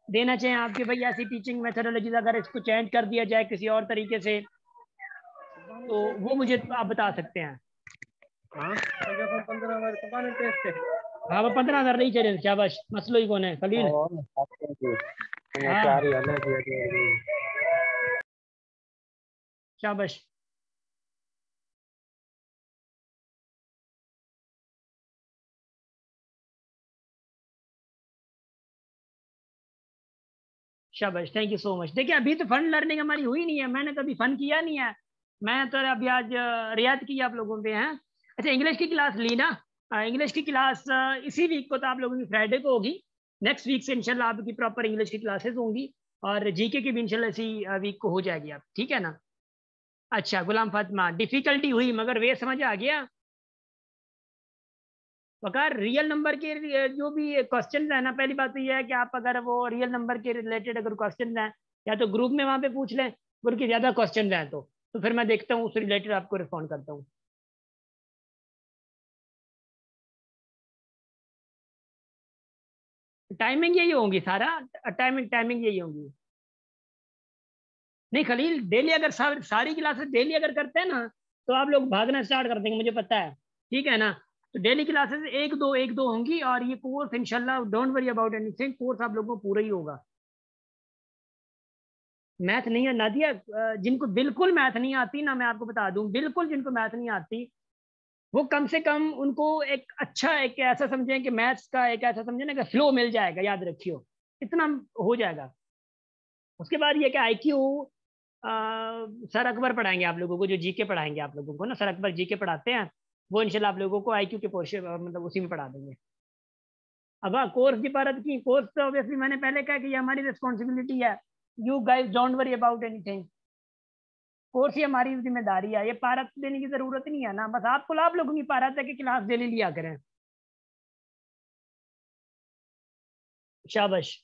देना चाहिए आपके भाई, ऐसी टीचिंग मेथोडोलॉजी अगर इसको चेंज कर दिया जाए किसी और तरीके से, तो वो मुझे आप बता सकते हैं। हाँ वो 15,000 नहीं चले, शाबाश, मसलो ही कौन है खलील। हाँ शाबाश, शाबाश, थैंक यू सो मच। देखिए अभी तो फन लर्निंग हमारी हुई नहीं है, मैंने कभी फन किया नहीं है, मैं तो अभी आज रियाद की आप लोगों पे हैं। अच्छा इंग्लिश की क्लास ली ना, इंग्लिश की क्लास इसी वीक को तो आप लोगों की फ्राइडे को होगी, नेक्स्ट वीक से इंशाल्लाह आपकी प्रॉपर इंग्लिश की क्लासेस होंगी, और जीके की भी इंशाल्लाह इसी वीक को हो जाएगी आप, ठीक है ना। अच्छा गुलाम फातिमा, डिफिकल्टी हुई मगर वे समझ आ गया। वकार रियल नंबर के जो भी क्वेश्चन है ना, पहली बात तो यह है कि आप अगर वो रियल नंबर के रिलेटेड अगर क्वेश्चन हैं, या तो ग्रुप में वहां पे पूछ लें, उनके ज्यादा क्वेश्चन हैं तो फिर मैं देखता हूँ उससे रिलेटेड आपको रिस्पॉन्ड करता हूँ। टाइमिंग यही होंगी सारा, टाइमिंग यही होंगी। नहीं खलील, डेली अगर सारी क्लासेस डेली अगर करते हैं ना, तो आप लोग भागना स्टार्ट कर देंगे, मुझे पता है, ठीक है ना। तो डेली क्लासेस एक दो होंगी, और ये कोर्स इंशाल्लाह don't worry about anything, course आप लोगों को पूरा ही होगा। मैथ नहीं है नादिया, जिनको बिल्कुल मैथ नहीं आती ना, मैं आपको बता दूं, बिल्कुल जिनको मैथ नहीं आती, वो कम से कम उनको एक अच्छा एक ऐसा समझें कि मैथ्स का एक ऐसा समझे ना कि फ्लो मिल जाएगा, याद रखियो, इतना हो जाएगा। उसके बाद ये कि आईक्यू सर अकबर पढ़ाएंगे आप लोगों को, जो जीके पढ़ाएंगे आप लोगों को ना, सर अकबर जीके पढ़ाते हैं, वो इंशाल्लाह आप लोगों को आईक्यू के पोर्शन मतलब उसी में पढ़ा देंगे। अब हाँ कोर्स की बात की, कोर्स तो ऑब्वियसली मैंने पहले कहा कि ये हमारी रिस्पॉन्सिबिलिटी है, you guys don't worry about anything, course ही हमारी जिम्मेदारी है, ये पारत देने की जरूरत नहीं है ना, बस आपको आप लोगों की पारत है कि क्लास डेली लिया करें। शाबाश,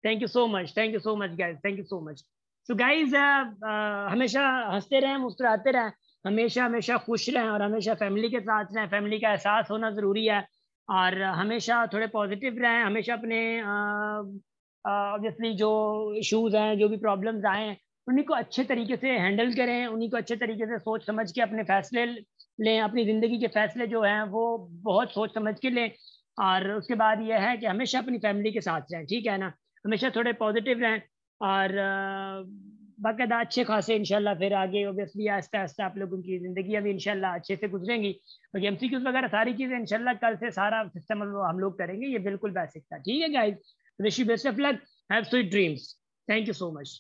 thank you so much, thank you so much guys, thank you so much. So guys हमेशा हंसते रहें, मुस्कुराते रहें, हमेशा हमेशा खुश रहें, और हमेशा फैमिली के साथ रहें, फैमिली का एहसास होना ज़रूरी है, और हमेशा थोड़े पॉजिटिव रहें, हमेशा अपने ऑब्वियसली जो इश्यूज हैं, जो भी प्रॉब्लम्स आए हैं, उन्हीं को अच्छे तरीके से हैंडल करें, उन्हीं को अच्छे तरीके से सोच समझ के अपने फैसले लें, अपनी ज़िंदगी के फैसले जो हैं वो बहुत सोच समझ के लें। और उसके बाद यह है कि हमेशा अपनी फैमिली के साथ रहें, ठीक है ना, हमेशा थोड़े पॉजिटिव रहें, और बाकायदा अच्छे खासे इंशाल्लाह फिर आगे ऑब्वियसली आहिस्ता आहिस्ता आप लोगों की ज़िंदगी अभी इंशाल्लाह अच्छे से गुजरेंगी, क्योंकि एमसीक्यूज वगैरह सारी चीज़ें इंशाल्लाह कल से सारा सिस्टम हम लोग करेंगे, ये बिल्कुल बेसिक था, ठीक है guys. Wish you best of luck, have sweet dreams, thank you so much.